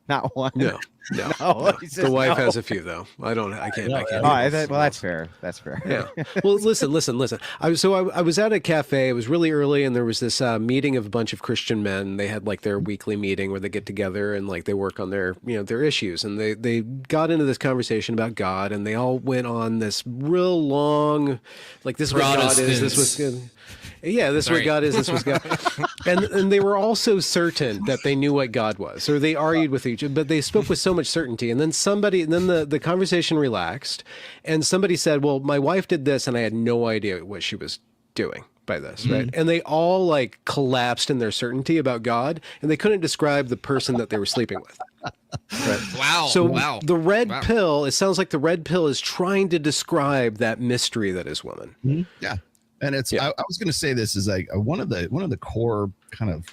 Not one. No. The wife has a few though. I can't. Well, that's fair. That's fair. Yeah. Well, listen. I was at a cafe. It was really early, and there was this meeting of a bunch of Christian men. They had like their weekly meeting where they get together and like they work on their their issues. And they got into this conversation about God, and they all went on this real long, like this is what God is. This was good. Yeah, this is what God is. This was God. And they were all so certain that they knew what God was, or they argued with each other, but they spoke with so much certainty. And then the conversation relaxed, and somebody said, well, my wife did this, and I had no idea what she was doing by this, right? And they all like collapsed in their certainty about God, and they couldn't describe the person that they were sleeping with. Right. Wow. So the red pill, it sounds like the red pill is trying to describe that mystery that is woman. Mm-hmm. Yeah. And it's, I was going to say this is like one of the core kind of,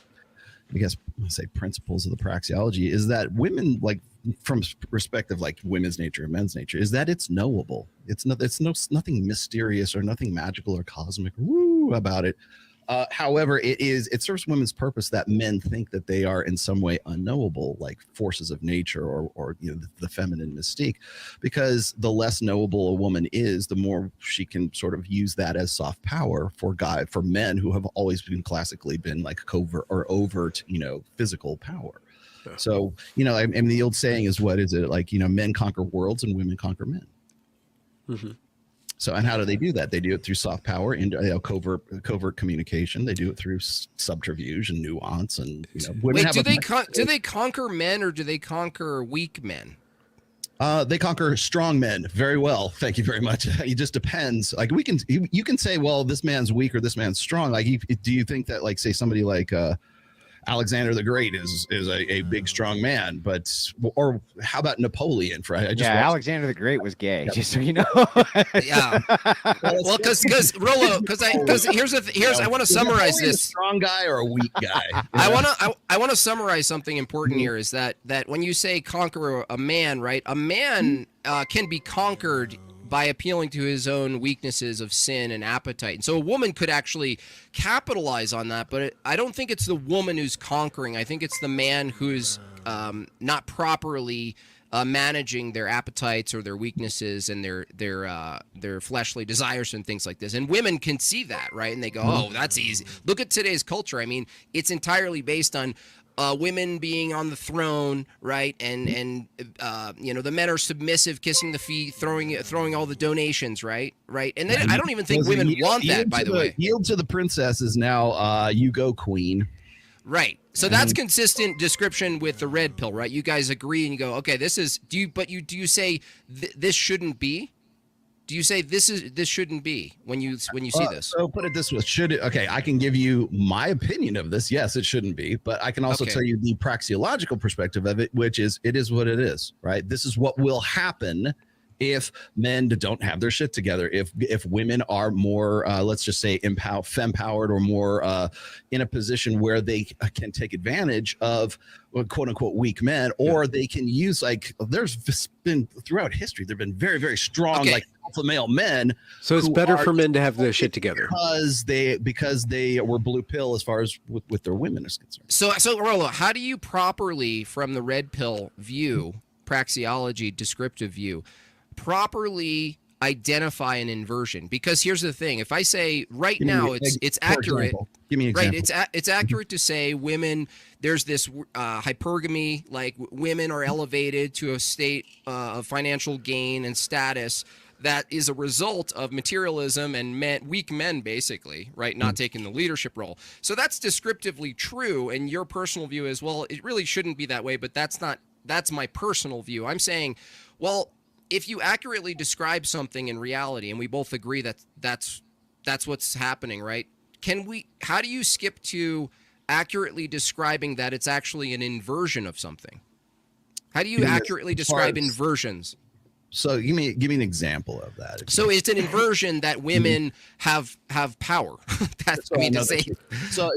I guess, say principles of the praxeology is that women, like from perspective, like women's nature and men's nature, is that it's knowable. It's nothing mysterious or nothing magical or cosmic about it. However, it serves women's purpose that men think that they are in some way unknowable, like forces of nature or the feminine mystique, because the less knowable a woman is, the more she can sort of use that as soft power for men who have always been classically been like covert or overt, physical power. Yeah. So, I mean, the old saying is, what is it? Like, men conquer worlds and women conquer men. Mm-hmm. So, and how do they do that? They do it through soft power and covert communication. They do it through subterfuge and nuance. And wait, do they conquer men or do they conquer weak men? They conquer strong men very well. Thank you very much. It just depends. Like you can say, well, this man's weak or this man's strong. Like, do you think that, like, say somebody like Alexander the Great is a big strong man, or how about Napoleon? Alexander the Great was gay, just so you know. Yeah. Well, because I want to summarize this. A strong guy or a weak guy? I want to summarize something important here. Is that when you say conquer a man, right? A man can be conquered by appealing to his own weaknesses of sin and appetite. And so a woman could actually capitalize on that, but I don't think it's the woman who's conquering. I think it's the man who's not properly managing their appetites or their weaknesses and their fleshly desires and things like this. And women can see that, right? And they go, oh, that's easy. Look at today's culture. I mean, it's entirely based on women being on the throne, right? And the men are submissive, kissing the feet, throwing all the donations, right? And then I don't even think women want that, by the way. Yield to the princess is now you go, queen. Right. So that's consistent description with the red pill, right? You guys agree and you go, okay, this is. Do you say this shouldn't be? Do you say this shouldn't be when you see this? So put it this way: I can give you my opinion of this. Yes, it shouldn't be, but I can also tell you the praxeological perspective of it, which is it is what it is, right? This is what will happen if men don't have their shit together. If women are more, let's just say, femme-powered or more in a position where they can take advantage of quote unquote weak men, or they can use, like, there's been throughout history, there've been very, very strong like alpha male men. So it's better for men to have their shit together because they were blue pill as far as with their women is concerned. So Rollo, how do you properly, from the red pill view, praxeology, descriptive view, properly identify an inversion? Because here's the thing: if I say right now it's accurate. Give me an example. Right, it's accurate to say women. There's this hypergamy, like women are elevated to a state of financial gain and status that is a result of materialism and weak men, basically, right, not taking the leadership role. So that's descriptively true, and your personal view is, well, it really shouldn't be that way, but that's not that's my personal view. I'm saying, well, if you accurately describe something in reality, and we both agree that that's what's happening, right? How do you skip to accurately describing that it's actually an inversion of something? How do you accurately describe inversions? So give me an example of that. So it's an inversion that women have power. That's I mean to say. So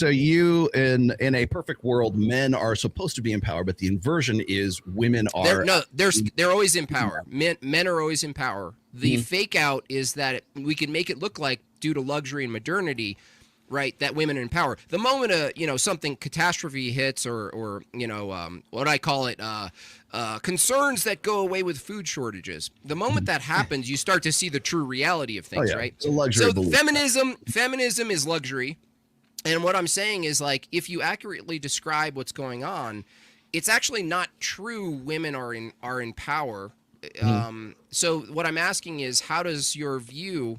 you in a perfect world, men are supposed to be in power, but the inversion is women are. They're always in power. Men are always in power. The fake out is that we can make it look like, due to luxury and modernity, right, that women are in power. The moment something catastrophe hits, or what I call it, concerns that go away with food shortages. The moment that happens, you start to see the true reality of things, right? It's a luxury belief. Feminism is luxury, and what I'm saying is, like, if you accurately describe what's going on, it's actually not true. Women are in power. So what I'm asking is, how does your view,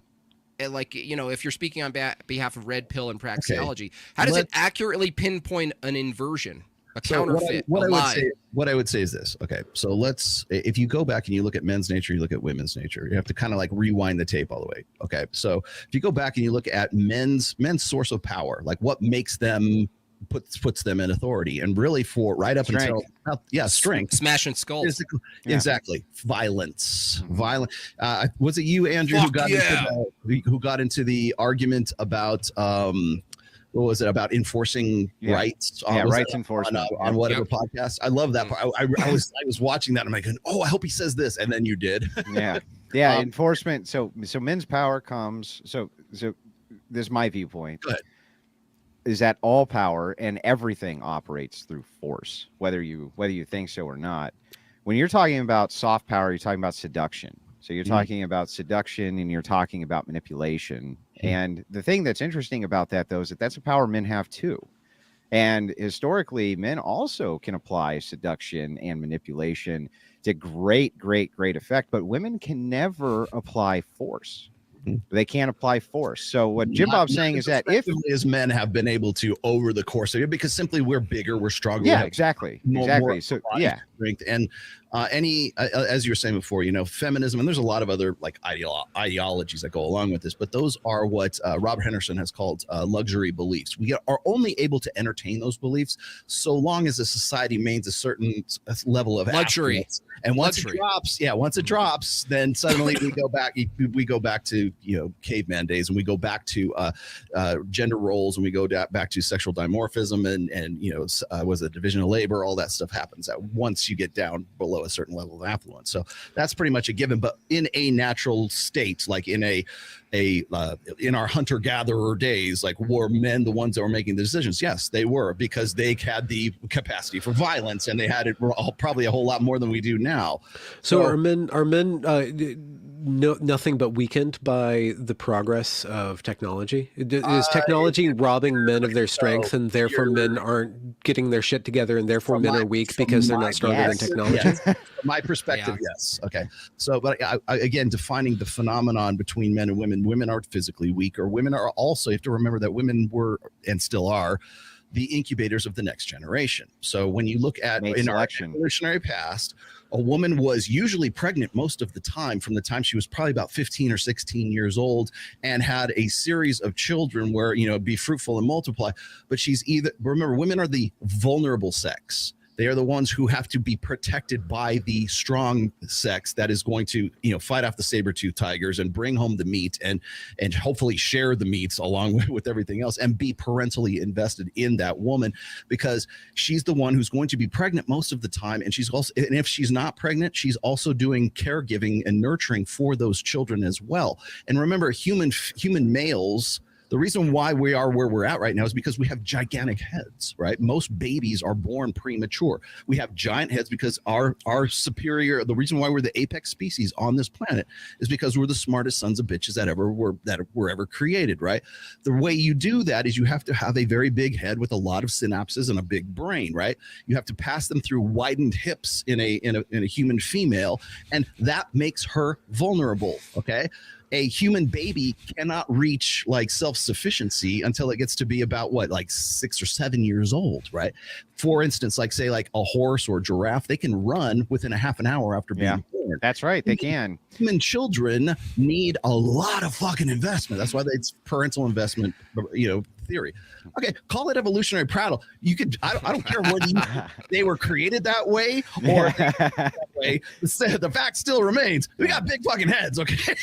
like, if you're speaking on behalf of red pill and praxeology, how does it accurately pinpoint an inversion, a counterfeit, a lie? What I would say is this. Okay, so if you go back and you look at men's nature, you look at women's nature, you have to kind of like rewind the tape all the way. Okay, so if you go back and you look at men's source of power, like what makes them puts them in authority, and really for right up strength. until strength, smashing skulls, exactly, violence. Was it you, Andrew, who got into the argument about what was it, about enforcing rights? Rights enforcement on whatever podcast. I love that part. I was watching that. I'm like, oh, I hope he says this, and then you did. Enforcement. So men's power comes. So this is my viewpoint. Go ahead. Is that all power and everything operates through force, whether you think so or not. When you're talking about soft power, you're talking about seduction. So you're talking about seduction, and you're talking about manipulation. And the thing that's interesting about that, though, is that's a power men have too. And historically, men also can apply seduction and manipulation to great effect, but women can never apply force. They can't apply force. So what Jimbob's saying is that if men have been able to over the course of it, because simply we're bigger, we're stronger. Yeah, exactly. So strength. And as you were saying before, feminism, and there's a lot of other like ideologies that go along with this, but those are what Robert Henderson has called luxury beliefs. We are only able to entertain those beliefs so long as a society maintains a certain level of luxury. And once it drops, then suddenly we go back to caveman days, and we go back to gender roles, and we go back to sexual dimorphism, and was it division of labor? All that stuff happens once you get down below a certain level of affluence. So that's pretty much a given. But in a natural state, like in in our hunter-gatherer days, like, were men the ones that were making the decisions? Yes, they were, because they had the capacity for violence, and they had it probably a whole lot more than we do now. So are men nothing but weakened by the progress of technology? Is technology robbing men of their strength, and therefore men aren't getting their shit together, and therefore men are weak because they're not stronger than technology? Yes. From my perspective, yes. Okay. So, but again, defining the phenomenon between men and women are physically weaker. Women are also, you have to remember that women were, and still are, the incubators of the next generation. So when you look at our evolutionary past, a woman was usually pregnant most of the time, from the time she was probably about 15 or 16 years old, and had a series of children where, be fruitful and multiply. But remember, women are the vulnerable sex. They are the ones who have to be protected by the strong sex that is going to, fight off the saber-toothed tigers and bring home the meat, and hopefully share the meats along with everything else, and be parentally invested in that woman, because she's the one who's going to be pregnant most of the time. And and if she's not pregnant, she's also doing caregiving and nurturing for those children as well. And remember, human males, the reason why we are where we're at right now is because we have gigantic heads, right? Most babies are born premature. We have giant heads because our superior, the reason why we're the apex species on this planet is because we're the smartest sons of bitches that were ever created, right? The way you do that is you have to have a very big head with a lot of synapses and a big brain, right? You have to pass them through widened hips in a human female, and that makes her vulnerable, okay? a human baby cannot reach like self-sufficiency until it gets to be about what, like 6 or 7 years old, right? For instance, like say like a horse or giraffe, they can run within a half an hour after being born. That's right, they can. Human children need a lot of fucking investment. That's why it's parental investment, theory. Okay, call it evolutionary prattle. You could, I don't care whether they were created that way or that way. The fact still remains, we got big fucking heads, okay?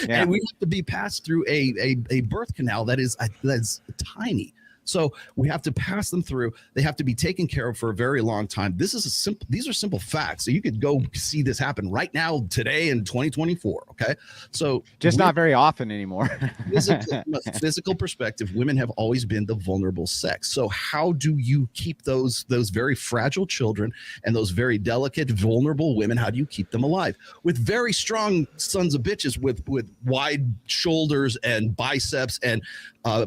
And we have to be passed through a birth canal that is tiny. So we have to pass them through. They have to be taken care of for a very long time. These are simple facts. So you could go see this happen right now, today in 2024. Okay. So just not very often anymore. From a physical perspective, women have always been the vulnerable sex. So how do you keep those very fragile children and those very delicate, vulnerable women? How do you keep them alive? With very strong sons of bitches with wide shoulders and biceps and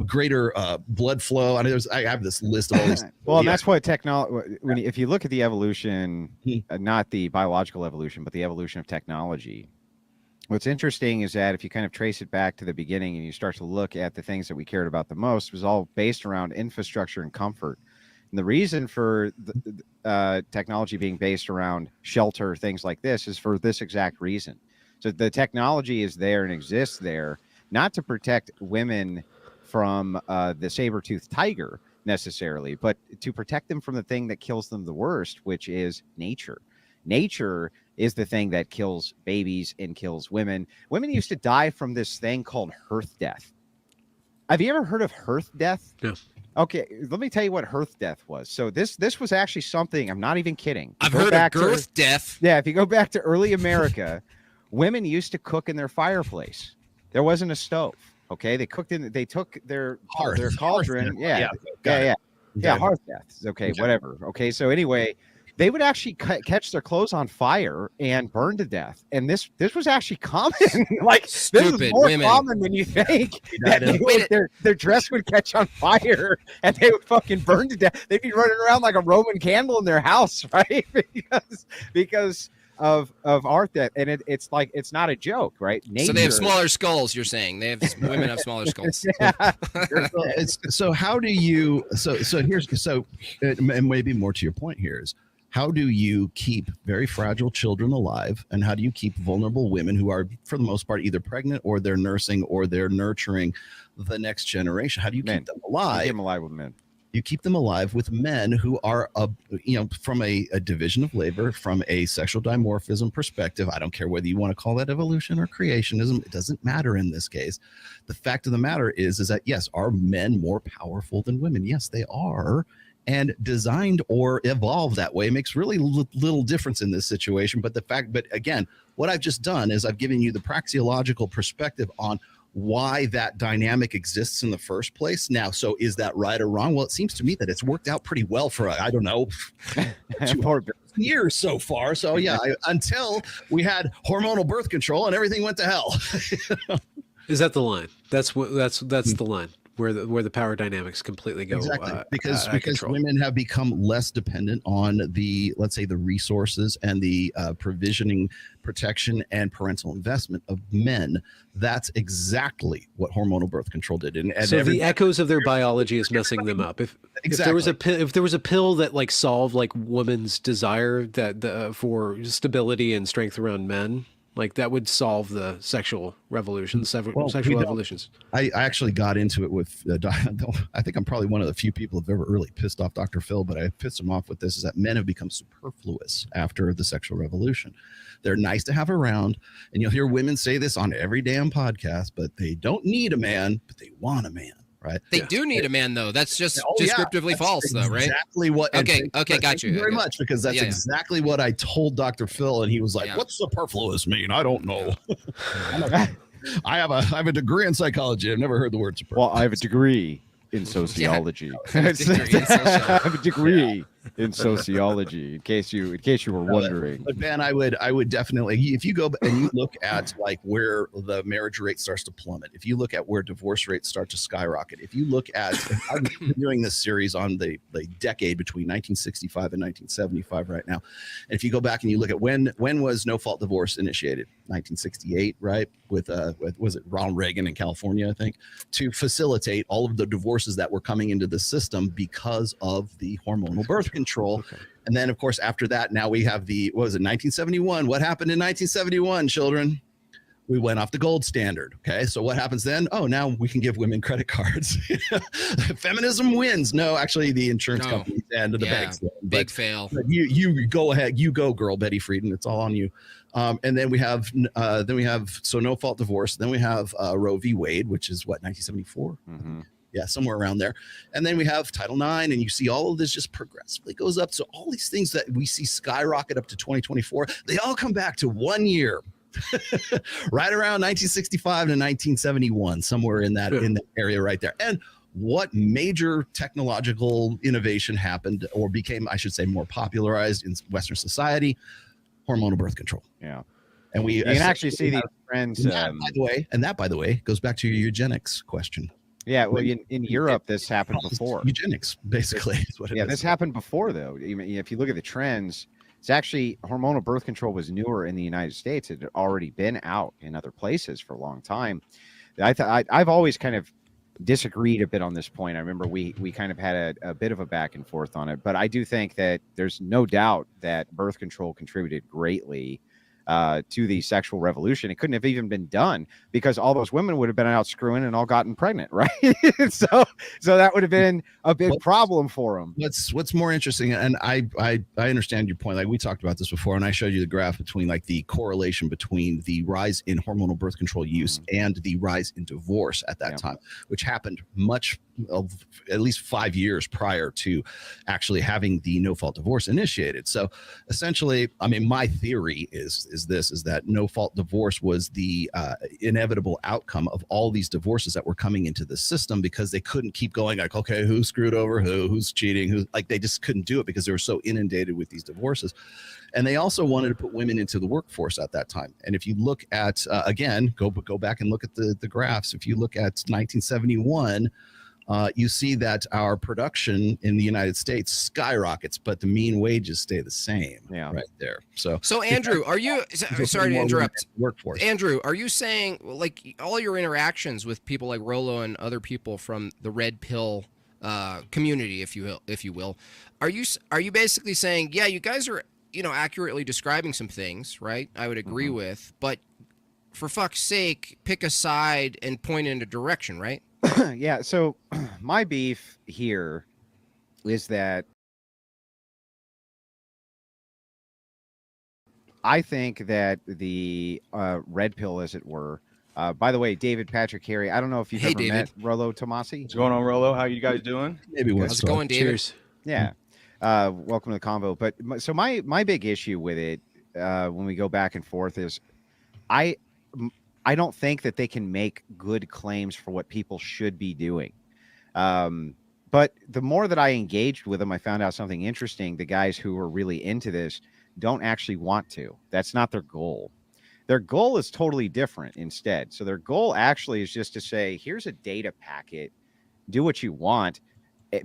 greater blood flow. I have this list of all these. Well, and that's what technology. If you look at the evolution, not the biological evolution, but the evolution of technology. What's interesting is that if you kind of trace it back to the beginning and you start to look at the things that we cared about the most, was all based around infrastructure and comfort. And the reason for the technology being based around shelter, things like this, is for this exact reason. So the technology is there and exists there, not to protect women from the saber-toothed tiger necessarily, but to protect them from the thing that kills them the worst, which is nature. Nature is the thing that kills babies and kills women. Women used to die from this thing called hearth death. Have you ever heard of hearth death? Yes. Okay, let me tell you what hearth death was. So this was actually something, I'm not even kidding. I've heard of girth death. Yeah, if you go back to early America, women used to cook in their fireplace. There wasn't a stove. Okay, they took their cauldron. Yeah, hearth deaths. Okay, whatever. Okay, so anyway, they would actually catch their clothes on fire and burn to death. And this was actually common. Like, stupid, this is more women. common than you think. Their dress would catch on fire and they would fucking burn to death. They'd be running around like a Roman candle in their house, right? because of art death, and it's like, it's not a joke, right? So they have smaller skulls. You're saying women have smaller skulls. So how do you? And maybe more to your point here is, how do you keep very fragile children alive, and how do you keep vulnerable women who are, for the most part, either pregnant or they're nursing or they're nurturing the next generation? How do you keep them alive? Keep them alive with men. You keep them alive with men who are, from a division of labor, from a sexual dimorphism perspective. I don't care whether you want to call that evolution or creationism. It doesn't matter in this case. The fact of the matter is that, yes, are men more powerful than women? Yes, they are. And designed or evolved that way makes really little difference in this situation. But again, what I've just done is I've given you the praxeological perspective on why that dynamic exists in the first place. Now, so is that right or wrong? Well, it seems to me that it's worked out pretty well for, 200 years so far. So yeah, until we had hormonal birth control and everything went to hell. Is that the line? That's the line where the power dynamics completely go. Exactly. Because control. Women have become less dependent on the resources and the provisioning, protection, and parental investment of men. That's exactly what hormonal birth control did. And so the echoes of their biology is messing them up. If there was a pill that like solved like women's desire for stability and strength around men, like that would solve the sexual revolution, sexual evolutions. I actually got into it with, I think I'm probably one of the few people who've ever really pissed off Dr. Phil, but I pissed him off with this, is that men have become superfluous after the sexual revolution. They're nice to have around, and you'll hear women say this on every damn podcast, but they don't need a man, but they want a man. Right. They do need a man, though. That's just descriptively false, though, right? Exactly what. Okay, got you. Very much, because that's exactly what I told Dr. Phil, and he was like, "What's superfluous mean? I don't know." I have a degree in psychology. I've never heard the word superfluous. Well, I have a degree in sociology. I have a degree. in sociology, in case you were wondering. But Ben, I would definitely, if you go and you look at like where the marriage rate starts to plummet, if you look at where divorce rates start to skyrocket, if you look at, I'm doing this series on the decade between 1965 and 1975 right now. And if you go back and you look at when was no fault divorce initiated? 1968, right? With was it Ronald Reagan in California, I think, to facilitate all of the divorces that were coming into the system because of the hormonal birth control. Okay. And then, of course, after that, now we have what was it, 1971? What happened in 1971, children? We went off the gold standard. Okay. So what happens then? Oh, now we can give women credit cards. Feminism wins. No, actually, the insurance companies and the banks. Big fail. But you go ahead. You go, girl, Betty Friedan. It's all on you. And then we have so no fault divorce. Then we have Roe v. Wade, which is what, 1974. Mm-hmm. Yeah, somewhere around there. And then we have Title IX, and you see all of this just progressively goes up. So all these things that we see skyrocket up to 2024, they all come back to 1 year. Right around 1965 to 1971, somewhere in that area right there. And what major technological innovation happened or became, I should say, more popularized in Western society? Hormonal birth control. Yeah. And you can actually see these trends. And that, by the way, goes back to your eugenics question. Yeah, well, in Europe, this happened before. Eugenics, basically, is what it is. This happened before, though. If you look at the trends, it's actually hormonal birth control was newer in the United States. It had already been out in other places for a long time. I've always kind of disagreed a bit on this point. I remember we kind of had a bit of a back and forth on it, but I do think that there's no doubt that birth control contributed greatly to the sexual revolution. It couldn't have even been done because all those women would have been out screwing and all gotten pregnant, right? so that would have been a big problem for them. What's more interesting, and I understand your point. Like we talked about this before, and I showed you the graph between like the correlation between the rise in hormonal birth control use and the rise in divorce at that time, which happened much of at least 5 years prior to actually having the no fault divorce initiated. So essentially, I mean, my theory is that no fault divorce was the inevitable outcome of all these divorces that were coming into the system because they couldn't keep going like, okay, who screwed over who's cheating, they just couldn't do it because they were so inundated with these divorces. And they also wanted to put women into the workforce at that time. And if you look at again, go back and look at the graphs. If you look at 1971, you see that our production in the United States skyrockets, but the mean wages stay the same. Yeah, right there. So Andrew, are you? Sorry to interrupt. Workforce. Andrew, are you saying like all your interactions with people like Rollo and other people from the red pill community, if you will, are you basically saying, yeah, you guys are accurately describing some things, right? I would agree with, but for fuck's sake, pick a side and point in a direction, right? Yeah, so my beef here is that I think that the red pill, as it were, by the way, David Patrick Harry, I don't know if you've ever met Rollo Tomasi. What's going on, Rollo? How you guys doing? Maybe how's it going, David? Cheers. Yeah. Welcome to the convo. But so my big issue with it when we go back and forth is I don't think that they can make good claims for what people should be doing. But the more that I engaged with them, I found out something interesting. The guys who are really into this don't actually want to. That's not their goal. Their goal is totally different instead. So their goal actually is just to say, here's a data packet, do what you want.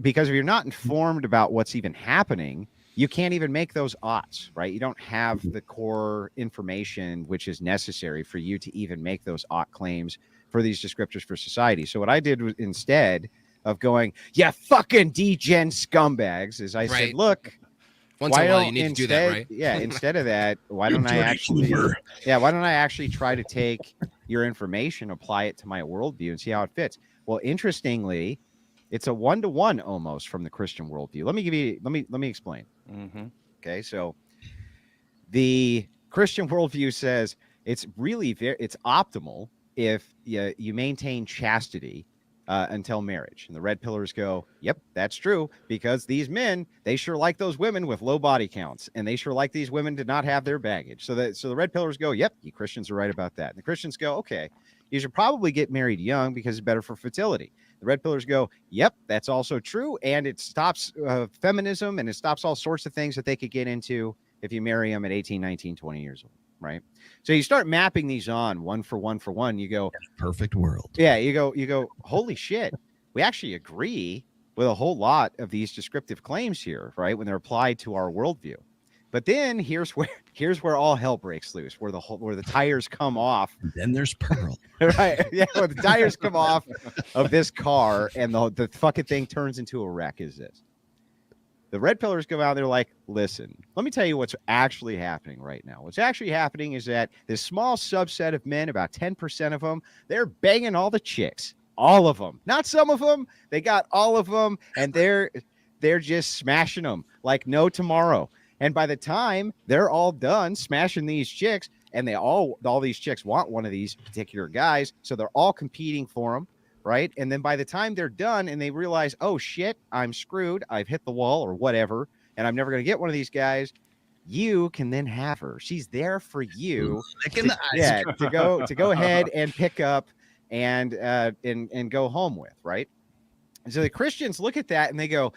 Because if you're not informed about what's even happening, you can't even make those odds, right? You don't have the core information which is necessary for you to even make those ought claims for these descriptors for society. So what I did was, instead of going, yeah, fucking degen scumbags, is I said, look, once in a while you need to do that, right? Yeah, instead of that, why don't I actually try to take your information, apply it to my worldview, and see how it fits? Well, interestingly, it's a 1-to-1 almost from the Christian worldview. Let me explain. Mm-hmm. Okay, so the Christian worldview says it's really it's optimal if you maintain chastity until marriage. And the red pillars go, yep, that's true, because these men, they sure like those women with low body counts, and they sure like these women to not have their baggage. So the red pillars go, yep, you Christians are right about that. And the Christians go, okay, you should probably get married young because it's better for fertility. The red pillars go, yep, that's also true, and it stops feminism, and it stops all sorts of things that they could get into if you marry them at 18, 19, 20 years old. Right. So you start mapping these on one for one. You go, perfect world. Yeah. You go, holy shit. We actually agree with a whole lot of these descriptive claims here, right? When they're applied to our worldview. But then here's where all hell breaks loose, where the tires come off. And then there's Pearl. Right. Yeah. Where the tires come off of this car and the fucking thing turns into a wreck is this. The red pillars go out. They're like, listen, let me tell you what's actually happening right now. What's actually happening is that this small subset of men, about 10% of them, they're banging all the chicks, all of them, not some of them. They got all of them, and they're just smashing them like no tomorrow. And by the time they're all done smashing these chicks, and all these chicks want one of these particular guys, so they're all competing for them. Right. And then by the time they're done and they realize, oh, shit, I'm screwed. I've hit the wall or whatever. And I'm never going to get one of these guys. You can then have her. She's there for you. To go ahead and pick up and go home with. Right. And so the Christians look at that and they go,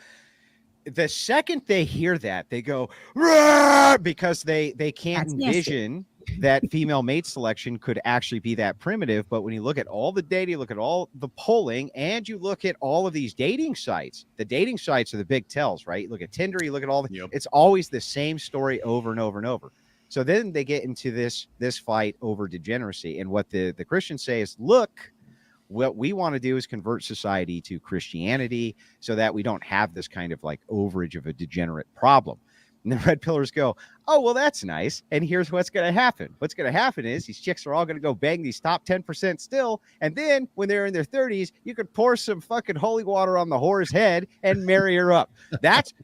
the second they hear that, they go, Rah! Because they can't envision that female mate selection could actually be that primitive. But when you look at all the data, you look at all the polling, and you look at all of these dating sites, the dating sites are the big tells, right? You look at Tinder, you look at all it's always the same story over and over and over. So then they get into this fight over degeneracy. And what the Christians say is, look, what we want to do is convert society to Christianity so that we don't have this kind of like overage of a degenerate problem. And the red pillars go, oh, well, that's nice. And here's what's going to happen. What's going to happen is these chicks are all going to go bang these top 10% still. And then when they're in their 30s, you could pour some fucking holy water on the whore's head and marry her up. That's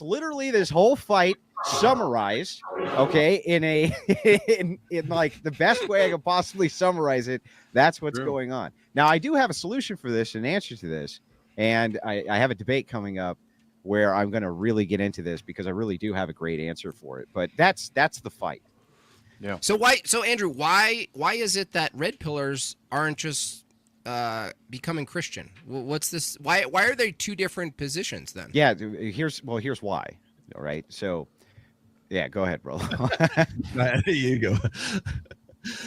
literally this whole fight summarized, okay, in like the best way I could possibly summarize it. That's what's going on. Now, I do have a solution for this, an answer to this. And I have a debate coming up where I'm going to really get into this because I really do have a great answer for it. But that's the fight. Yeah. So Andrew, why is it that red pillars aren't just becoming Christian? What's this? Why are they two different positions then? Yeah. Here's why. All right. So, yeah, go ahead, bro. You go.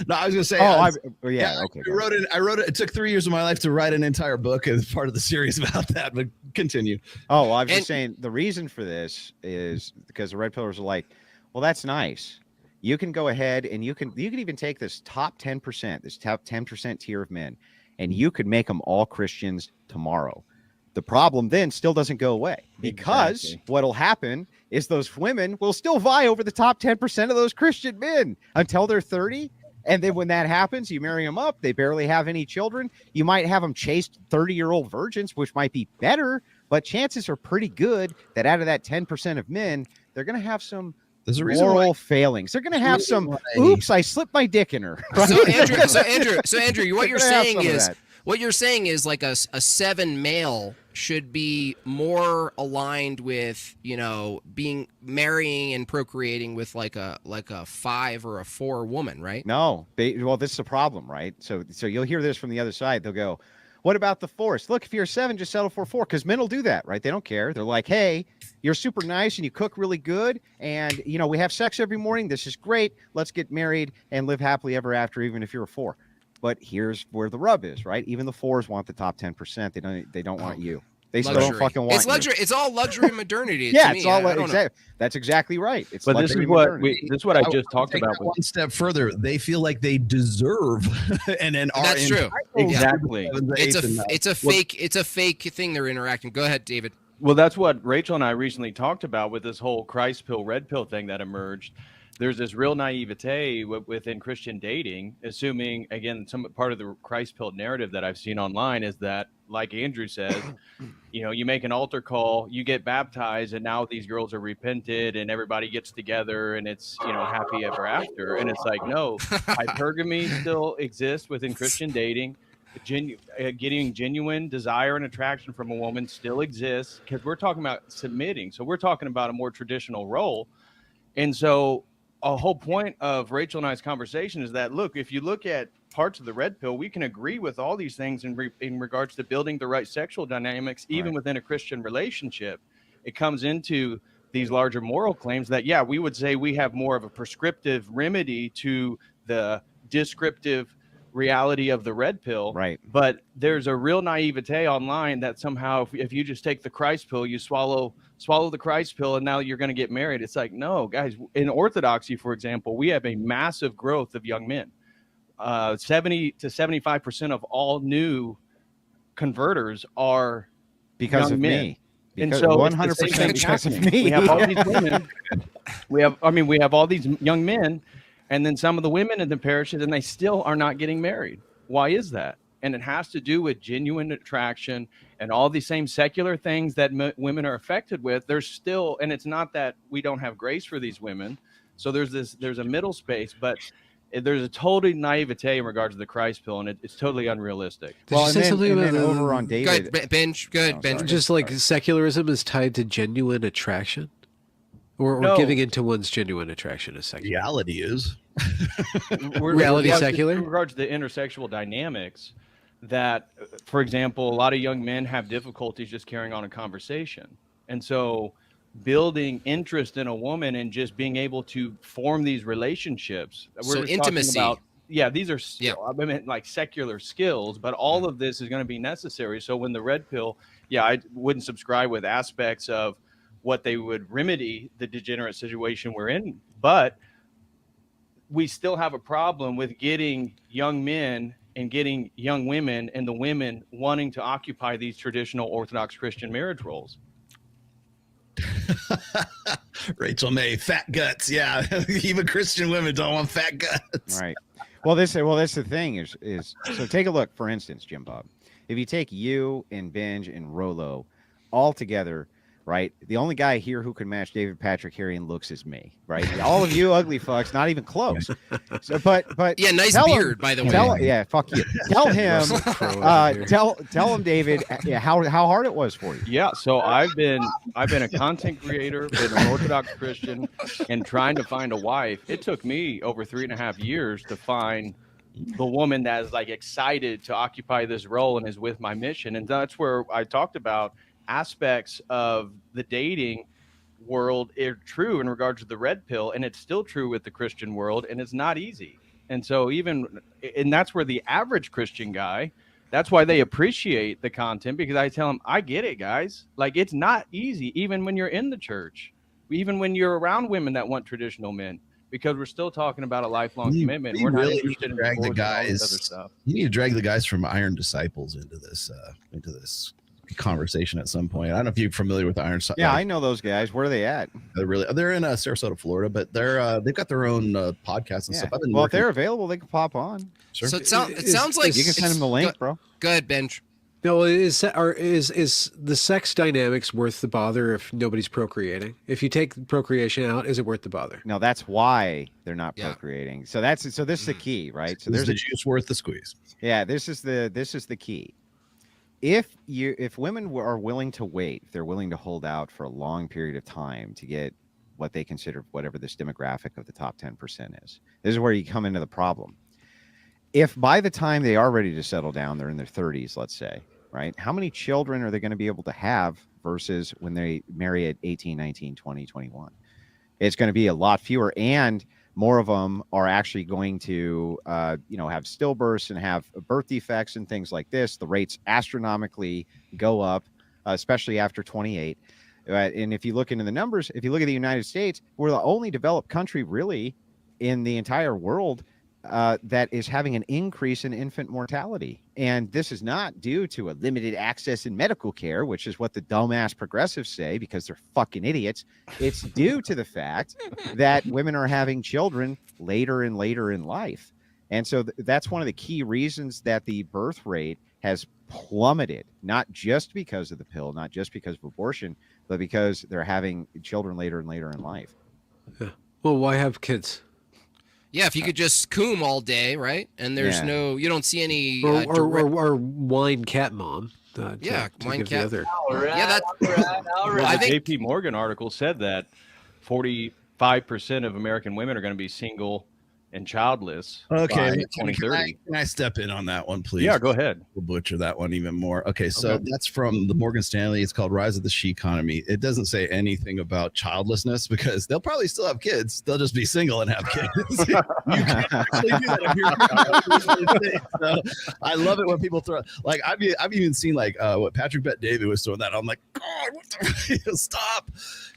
No, I was gonna say. Okay. I wrote it. It took 3 years of my life to write an entire book as part of the series about that. But continue. Oh, well, I was just saying the reason for this is because the red pillars are like, well, that's nice. You can go ahead and you can even take this top 10%, this top 10% tier of men, and you could make them all Christians tomorrow. The problem then still doesn't go away because what'll happen is those women will still vie over the top 10% of those Christian men until they're 30. And then when that happens, you marry them up. They barely have any children. You might have them chased 30-year-old virgins, which might be better, but chances are pretty good that out of that 10% of men, they're going to have some moral failings. They're going to have some, oops, I slipped my dick in her. Right? So Andrew, what you're saying is like a 7 male should be more aligned with, being marrying and procreating with like a 5 or a 4 woman, right? No, well, this is a problem, right? So you'll hear this from the other side. They'll go, what about the 4s? Look, if you're a 7, just settle for 4, because men will do that, right? They don't care. They're like, hey, you're super nice and you cook really good, and we have sex every morning. This is great. Let's get married and live happily ever after, even if you're a 4. But here's where the rub is, right? Even the 4s want the top 10%. They don't want you. They still don't fucking want it's luxury. You. It's all luxury and modernity. Yeah, it's all exactly. That's exactly right. But this is what I just talked about. One step further, they feel like they deserve, and then that's true. Exactly. It's a fake thing they're interacting. Go ahead, David. Well, that's what Rachel and I recently talked about with this whole Christ pill, red pill thing that emerged. There's this real naivete within Christian dating, assuming, again, some part of the Christ pill narrative that I've seen online is that, like Andrew says, you make an altar call, you get baptized, and now these girls are repented, and everybody gets together, and it's, happy ever after. And it's like, no, hypergamy still exists within Christian dating. getting genuine desire and attraction from a woman still exists, because we're talking about submitting. So we're talking about a more traditional role. And so a whole point of Rachel and I's conversation is that, look, if you look at parts of the red pill, we can agree with all these things in regards to building the right sexual dynamics, even within a Christian relationship. It comes into these larger moral claims that, yeah, we would say we have more of a prescriptive remedy to the descriptive reality of the red pill. Right. But there's a real naivete online that somehow if you just take the Christ pill, you swallow the Christ pill, and now you're going to get married. It's like, no, guys, in Orthodoxy, for example, we have a massive growth of young men. 70 to 75% of all new converters are because young of men. Me. And Because so 100% because of me. We have all these women. We have all these young men, and then some of the women in the parishes, and they still are not getting married. Why is that? And it has to do with genuine attraction and all these same secular things that women are affected with. There's still, and it's not that we don't have grace for these women. So there's a middle space, but there's a total naivete in regards to the Christ pill, and it's totally unrealistic. Did you say something about over on David? Good, Benj. Good, Benj. Just like secularism is tied to genuine attraction, or No. giving into one's genuine attraction is secular. Reality is. Reality secular? In regards to the intersexual dynamics, that, for example, a lot of young men have difficulties just carrying on a conversation, and so building interest in a woman and just being able to form these relationships. So intimacy. These are I mean, like secular skills, but all of this is going to be necessary. So when the red pill, I wouldn't subscribe with aspects of what they would remedy the degenerate situation we're in, but we still have a problem with getting young men and getting young women and the women wanting to occupy these traditional Orthodox Christian marriage roles. Rachel May, fat guts. Yeah, even Christian women don't want fat guts. Right. Well, that's the thing is so take a look, for instance, Jimbob. If you take you and Benj and Rollo all together, right? The only guy here who can match David Patrick Harry in looks is me, right? All of you ugly fucks, not even close. So, but yeah, nice beard, by the way. Yeah, fuck you. Tell him, tell him, David, how hard it was for you. Yeah, so I've been a content creator, been an Orthodox Christian, and trying to find a wife. It took me over 3.5 years to find the woman that is like excited to occupy this role and is with my mission. And that's where I talked about aspects of the dating world are true in regards to the red pill, and it's still true with the Christian world, and it's not easy. And so and that's where the average Christian guy, that's why they appreciate the content, because I tell them, I get it, guys. Like, it's not easy, even when you're in the church, even when you're around women that want traditional men, because we're still talking about a lifelong commitment. We're not interested in drag the guys. Other stuff. You need to drag the guys from Iron Disciples into this conversation at some point. I don't know if you're familiar with Iron. Yeah, I know those guys. Where are they at? They're in Sarasota, Florida, but they've got their own podcast and stuff. Well, if they're available, they can pop on. Sure. So it sounds like you can send them the link, bro. Go ahead, Benj. No, is the sex dynamics worth the bother if nobody's procreating? If you take procreation out, is it worth the bother? No, that's why they're not procreating. So this is the key, right? So there's the juice worth the squeeze. Yeah, this is the key. If women are willing to wait, if they're willing to hold out for a long period of time to get what they consider whatever this demographic of the top 10% is, this is where you come into the problem. If by the time they are ready to settle down, they're in their 30s, let's say, right? How many children are they going to be able to have versus when they marry at 18, 19, 20, 21? It's going to be a lot fewer, and more of them are actually going to, have stillbirths and have birth defects and things like this. The rates astronomically go up, especially after 28. And if you look into the numbers, if you look at the United States, we're the only developed country really in the entire world that is having an increase in infant mortality. And this is not due to a limited access in medical care, which is what the dumbass progressives say because they're fucking idiots. It's due to the fact that women are having children later and later in life. And so that's one of the key reasons that the birth rate has plummeted, not just because of the pill, not just because of abortion, but because they're having children later and later in life. Yeah. Well, why have kids? Yeah, if you could just coom all day, right? And there's you don't see any or wine cat mom. Wine cat. Other. Yeah, that's all right. The JP Morgan article said that 45% of American women are going to be single and childless by 2030. Can I step in on that one, please? Yeah, go ahead. We'll butcher that one even more. Okay, so that's from the Morgan Stanley. It's called Rise of the She Economy. It doesn't say anything about childlessness because they'll probably still have kids. They'll just be single and have kids. You can't actually do that. So I love it when people throw, like, I've even seen like what Patrick Bet-David was throwing that. I'm like, God, what the stop.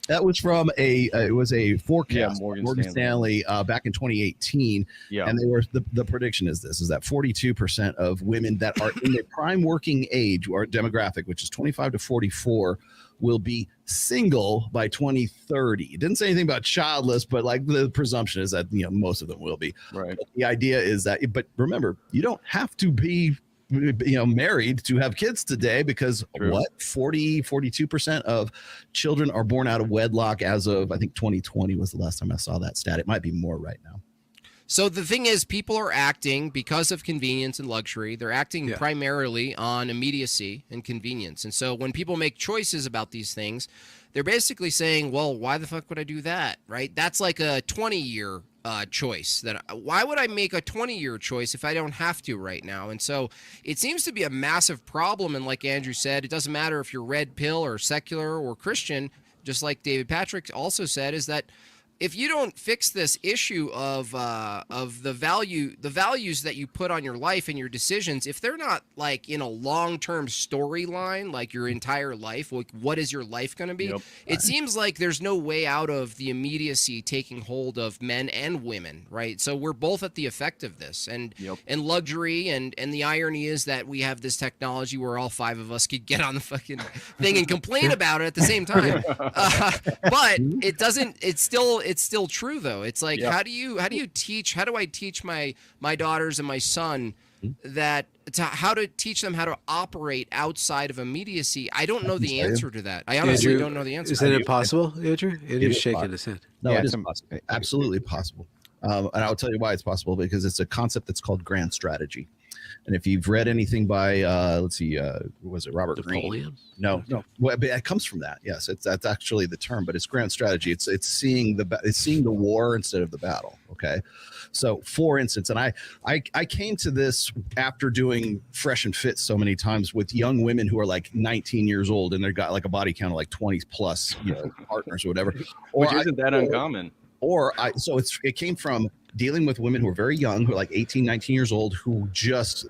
That was from it was a forecast, Morgan Stanley back in 2018. Yeah. And they were, the prediction is that 42% of women that are in their prime working age or demographic, which is 25 to 44, will be single by 2030. It didn't say anything about childless, but like the presumption is that, most of them will be. Right. But the idea is that, but remember, you don't have to be married to have kids today because 42% of children are born out of wedlock as of, I think 2020 was the last time I saw that stat. It might be more right now. So the thing is, people are acting because of convenience and luxury. They're acting primarily on immediacy and convenience. And so when people make choices about these things, they're basically saying, well, why the fuck would I do that? Right? That's like a 20-year choice. Why would I make a 20-year choice if I don't have to right now? And so it seems to be a massive problem. And like Andrew said, it doesn't matter if you're red pill or secular or Christian, just like David Patrick also said, is that if you don't fix this issue of the values that you put on your life and your decisions, if they're not like in a long-term storyline, like your entire life, like what is your life going to be? Yep. It seems like there's no way out of the immediacy taking hold of men and women, right? So we're both at the effect of this, and luxury, and the irony is that we have this technology where all five of us could get on the fucking thing and complain about it at the same time, but it doesn't. It's still true though. It's like, how do I teach my daughters and my son how to teach them how to operate outside of immediacy? I don't know the answer to that. I honestly don't know the answer. Is that impossible, Andrew? Andrew's shaking his head. No, it is possible. Absolutely possible. And I'll tell you why it's possible, because it's a concept that's called grand strategy. And if you've read anything by, was it Robert Napoleon? Greene? No. Well, it comes from that. Yes, that's actually the term, but it's grand strategy. It's seeing the war instead of the battle. Okay, so for instance, and I came to this after doing Fresh and Fit so many times with young women who are like 19 years old and they've got like a body count of like 20 plus, partners or whatever. Which isn't that uncommon. So it came from dealing with women who are very young, who are like 18, 19 years old, who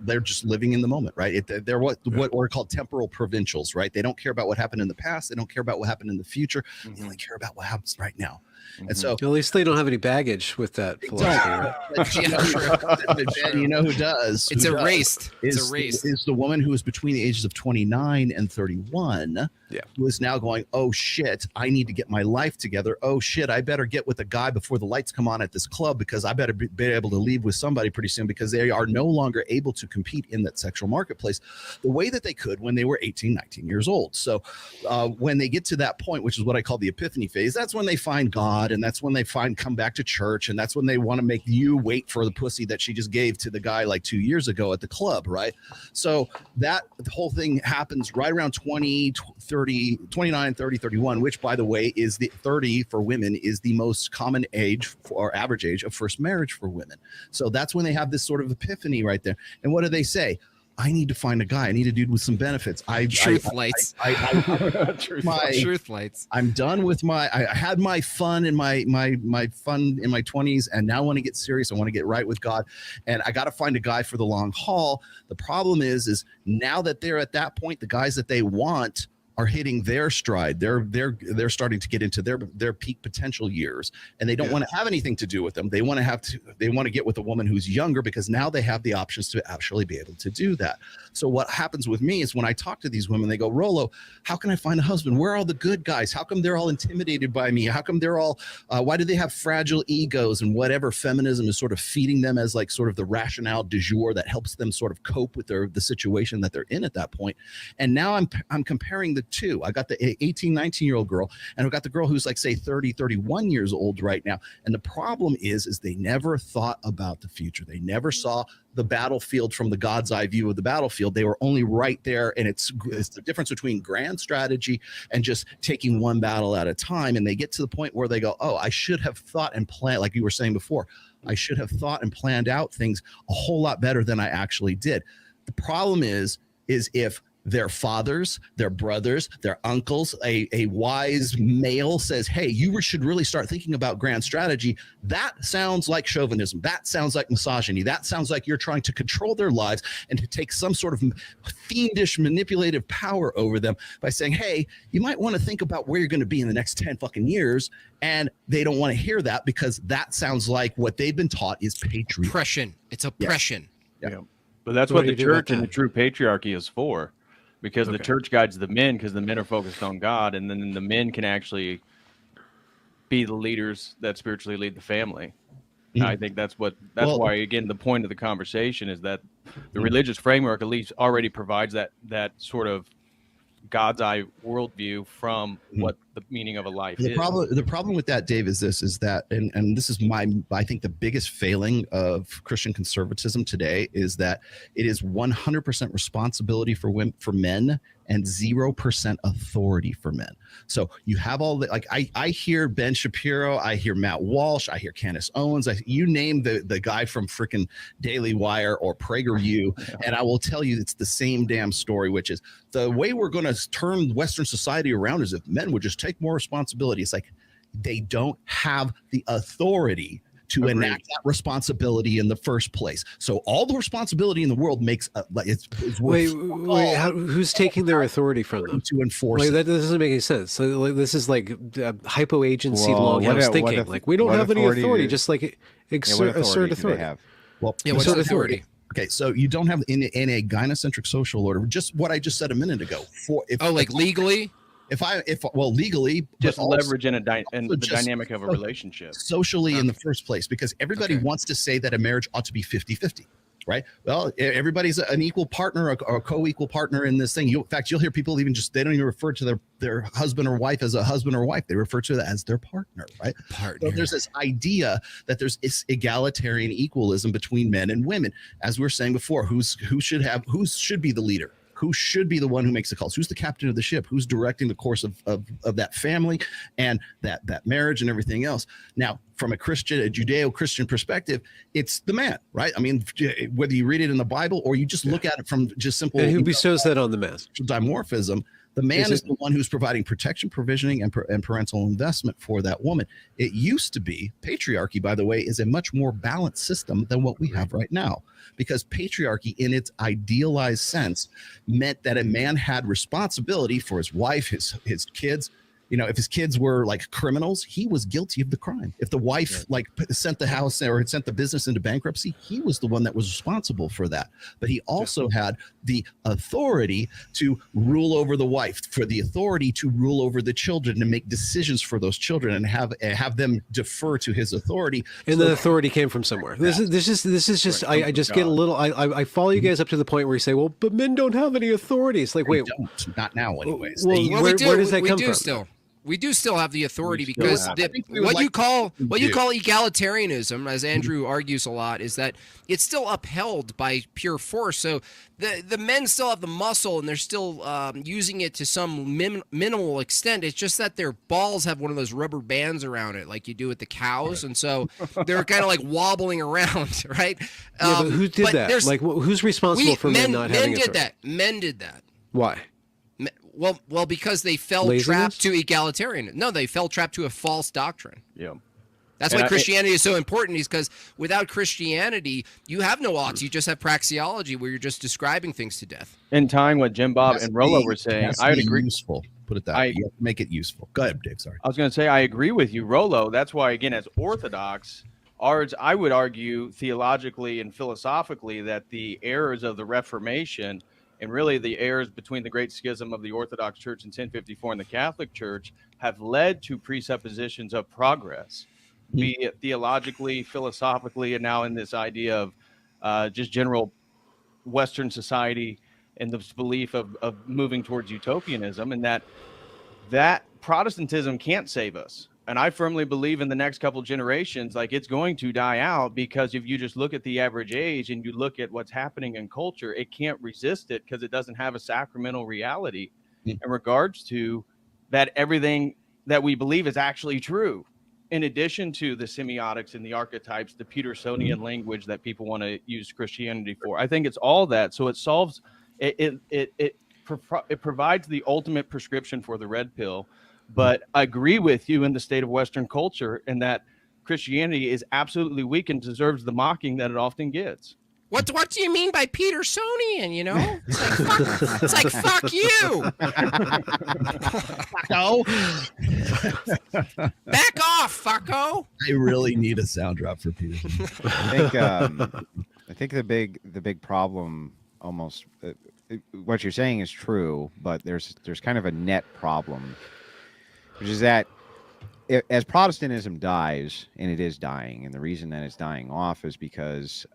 they're just living in the moment, right? They're what are called temporal provincials, right? They don't care about what happened in the past. They don't care about what happened in the future. They only care about what happens right now. And so, at least they don't have any baggage with that philosophy. Right? You know who does? It's erased. It's erased. Is the woman who is between the ages of 29 and 31, who is now going, oh shit, I need to get my life together. Oh shit, I better get with a guy before the lights come on at this club, because I better be able to leave with somebody pretty soon, because they are no longer able to compete in that sexual marketplace the way that they could when they were 18, 19 years old. So when they get to that point, which is what I call the epiphany phase, that's when they find God, and that's when they come back to church, and that's when they want to make you wait for the pussy that she just gave to the guy like 2 years ago at the club, right? So the whole thing happens right around 29, 30, 31, which, by the way, is the 30 for women is the most common age or average age of first marriage for women. So that's when they have this sort of epiphany right there. And what do they say? I need to find a guy. I need a dude with some benefits. Truth lights. Truth lights. I'm done with I had my fun in my fun in my 20s, and now I want to get serious. I want to get right with God, and I got to find a guy for the long haul. The problem is now that they're at that point, the guys that they want are hitting their stride. They're starting to get into their peak potential years, and they don't want to have anything to do with them. They want to get with a woman who's younger, because now they have the options to actually be able to do that. So what happens with me is when I talk to these women, they go, Rollo, how can I find a husband? Where are all the good guys? How come they're all intimidated by me? How come they're all, why do they have fragile egos and whatever feminism is sort of feeding them as like sort of the rationale du jour that helps them sort of cope with the situation that they're in at that point. And now I'm comparing the two. I got the 18, 19-year-old girl, and I've got the girl who's like, say, 30, 31 years old right now. And the problem is they never thought about the future. They never saw the battlefield from the God's eye view of the battlefield. They were only right there. And it's the difference between grand strategy and just taking one battle at a time. And they get to the point where they go, oh, I should have thought and planned, like you were saying before, I should have thought and planned out things a whole lot better than I actually did. The problem is if their fathers, their brothers, their uncles, a wise male says, hey, you should really start thinking about grand strategy. That sounds like chauvinism. That sounds like misogyny. That sounds like you're trying to control their lives and to take some sort of fiendish manipulative power over them by saying, hey, you might want to think about where you're going to be in the next 10 fucking years. And they don't want to hear that because that sounds like what they've been taught is patriarchy. Oppression. It's oppression. Yeah. But that's what the church and the true patriarchy is for. Because the church guides the men, because the men are focused on God, and then the men can actually be the leaders that spiritually lead the family. Mm-hmm. I think that's why, again, the point of the conversation is that the religious framework at least already provides that sort of God's eye worldview from what the meaning of a life is. The problem with that, Dave, is that, and this is I think the biggest failing of Christian conservatism today is that it is 100% responsibility for men and 0% authority for men. So you have all the, like, I hear Ben Shapiro, I hear Matt Walsh, I hear Candace Owens, you name the guy from freaking Daily Wire or PragerU, and I will tell you it's the same damn story, which is the way we're going to turn Western society around is if men would just take more responsibility. It's like they don't have the authority to enact that responsibility in the first place. So all the responsibility in the world makes who's taking their authority from them to enforce? Like, that doesn't make any sense. So, like, this is like hypo agency longhouse thinking. Like, we don't have any authority. Just like assert authority. Well, what's authority? Okay, so you don't have in a gynocentric social order. Just what I just said a minute ago. Legally. Legally, just leverage in the dynamic of a relationship socially in the first place, because everybody wants to say that a marriage ought to be 50-50, right? Well, everybody's an equal partner or a co-equal partner in this thing. In fact, you'll hear people they don't even refer to their husband or wife as a husband or wife. They refer to it as their partner, right? So there's this idea that there's egalitarian equalism between men and women. As we were saying before, who should be the leader? Who should be the one who makes the calls? Who's the captain of the ship? Who's directing the course of that family and that marriage and everything else? Now, from a Judeo-Christian perspective, it's the man, right? I mean, whether you read it in the Bible or you just look at it from just simple... And who bestows that on the man? Dimorphism. The man is the one who's providing protection, provisioning, and parental investment for that woman. It used to be, patriarchy, by the way, is a much more balanced system than what we have right now. Because patriarchy, in its idealized sense, meant that a man had responsibility for his wife, his kids. You know, if his kids were like criminals, he was guilty of the crime. If the wife sent the house or had sent the business into bankruptcy, he was the one that was responsible for that. But he also had the authority to rule over the wife, for the authority to rule over the children and make decisions for those children and have them defer to his authority. And the authority came from somewhere. This is just I just get a little I follow you guys up to the point where you say, well, but men don't have any authority. It's like, wait, not now anyways. Where does that come from? We do still have the authority because what you call egalitarianism, as Andrew argues a lot, is that it's still upheld by pure force. So the men still have the muscle and they're still using it to some minimal extent. It's just that their balls have one of those rubber bands around it, like you do with the cows, and so they're kind of like wobbling around, right? But who did that? Like, who's responsible for men not having authority? Men did that. Why? Well, because they fell trapped to egalitarian. No, they fell trapped to a false doctrine. Yeah. That's why Christianity is so important, is because without Christianity, you have no oughts. You just have praxeology where you're just describing things to death. In tying what Jimbob and Rollo were saying, I would agree. Useful. Put it that way. You have to make it useful. Go ahead, Dave. Sorry. I was going to say, I agree with you, Rollo. That's why, again, as Orthodox, I would argue theologically and philosophically that the errors of the Reformation and really the errors between the Great Schism of the Orthodox Church in 1054 and the Catholic Church have led to presuppositions of progress, be it theologically, philosophically, and now in this idea of just general Western society and this belief of moving towards utopianism, and that Protestantism can't save us. And I firmly believe in the next couple generations, like it's going to die out, because if you just look at the average age and you look at what's happening in culture, it can't resist it because it doesn't have a sacramental reality in regards to that everything that we believe is actually true. In addition to the semiotics and the archetypes, the Petersonian language that people want to use Christianity for. I think it's all that. So it solves, it provides the ultimate prescription for the red pill. But I agree with you in the state of Western culture, and that Christianity is absolutely weak and deserves the mocking that it often gets. What do you mean by Petersonian? You know, it's like fuck you. No. Back off, fucko. I really need a sound drop for Peterson. I think the big problem, almost what you're saying is true, but there's kind of a net problem, which is that as Protestantism dies, and it is dying, and the reason that it's dying off is because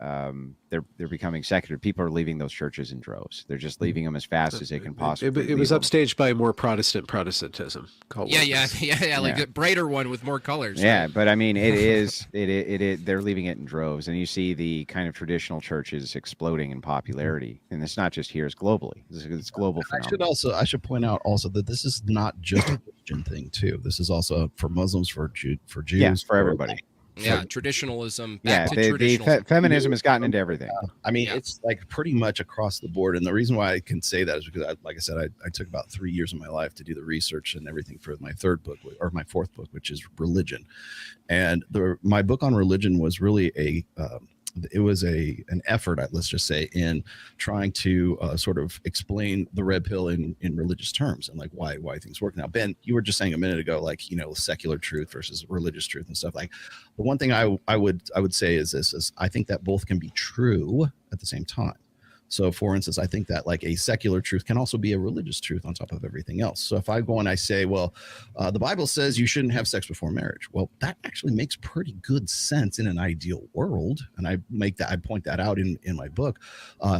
they're becoming secular. People are leaving those churches in droves. They're just leaving them as fast as they can possibly. It was upstaged by more Protestantism. Like a brighter one with more colors. Yeah, but I mean, it is. They're leaving it in droves, and you see the kind of traditional churches exploding in popularity, and it's not just here; it's globally. It's global phenomenon. I should point out also that this is not just a Christian thing too. This is also for Muslims, for Jews, for everybody. Yeah, traditionalism. The feminism has gotten into everything. I mean, it's like pretty much across the board. And the reason why I can say that is because, like I said, I took about 3 years of my life to do the research and everything for my third book, or my fourth book, which is religion. And my book on religion was really an effort, let's just say, in trying to sort of explain the red pill in religious terms and like why things work. Now, Ben, you were just saying a minute ago, like, you know, secular truth versus religious truth and stuff. Like, the one thing I would say is this: is I think that both can be true at the same time. So, for instance, I think that like a secular truth can also be a religious truth on top of everything else. So if I go and I say, well, the Bible says you shouldn't have sex before marriage. Well, that actually makes pretty good sense in an ideal world. And I point that out in my book.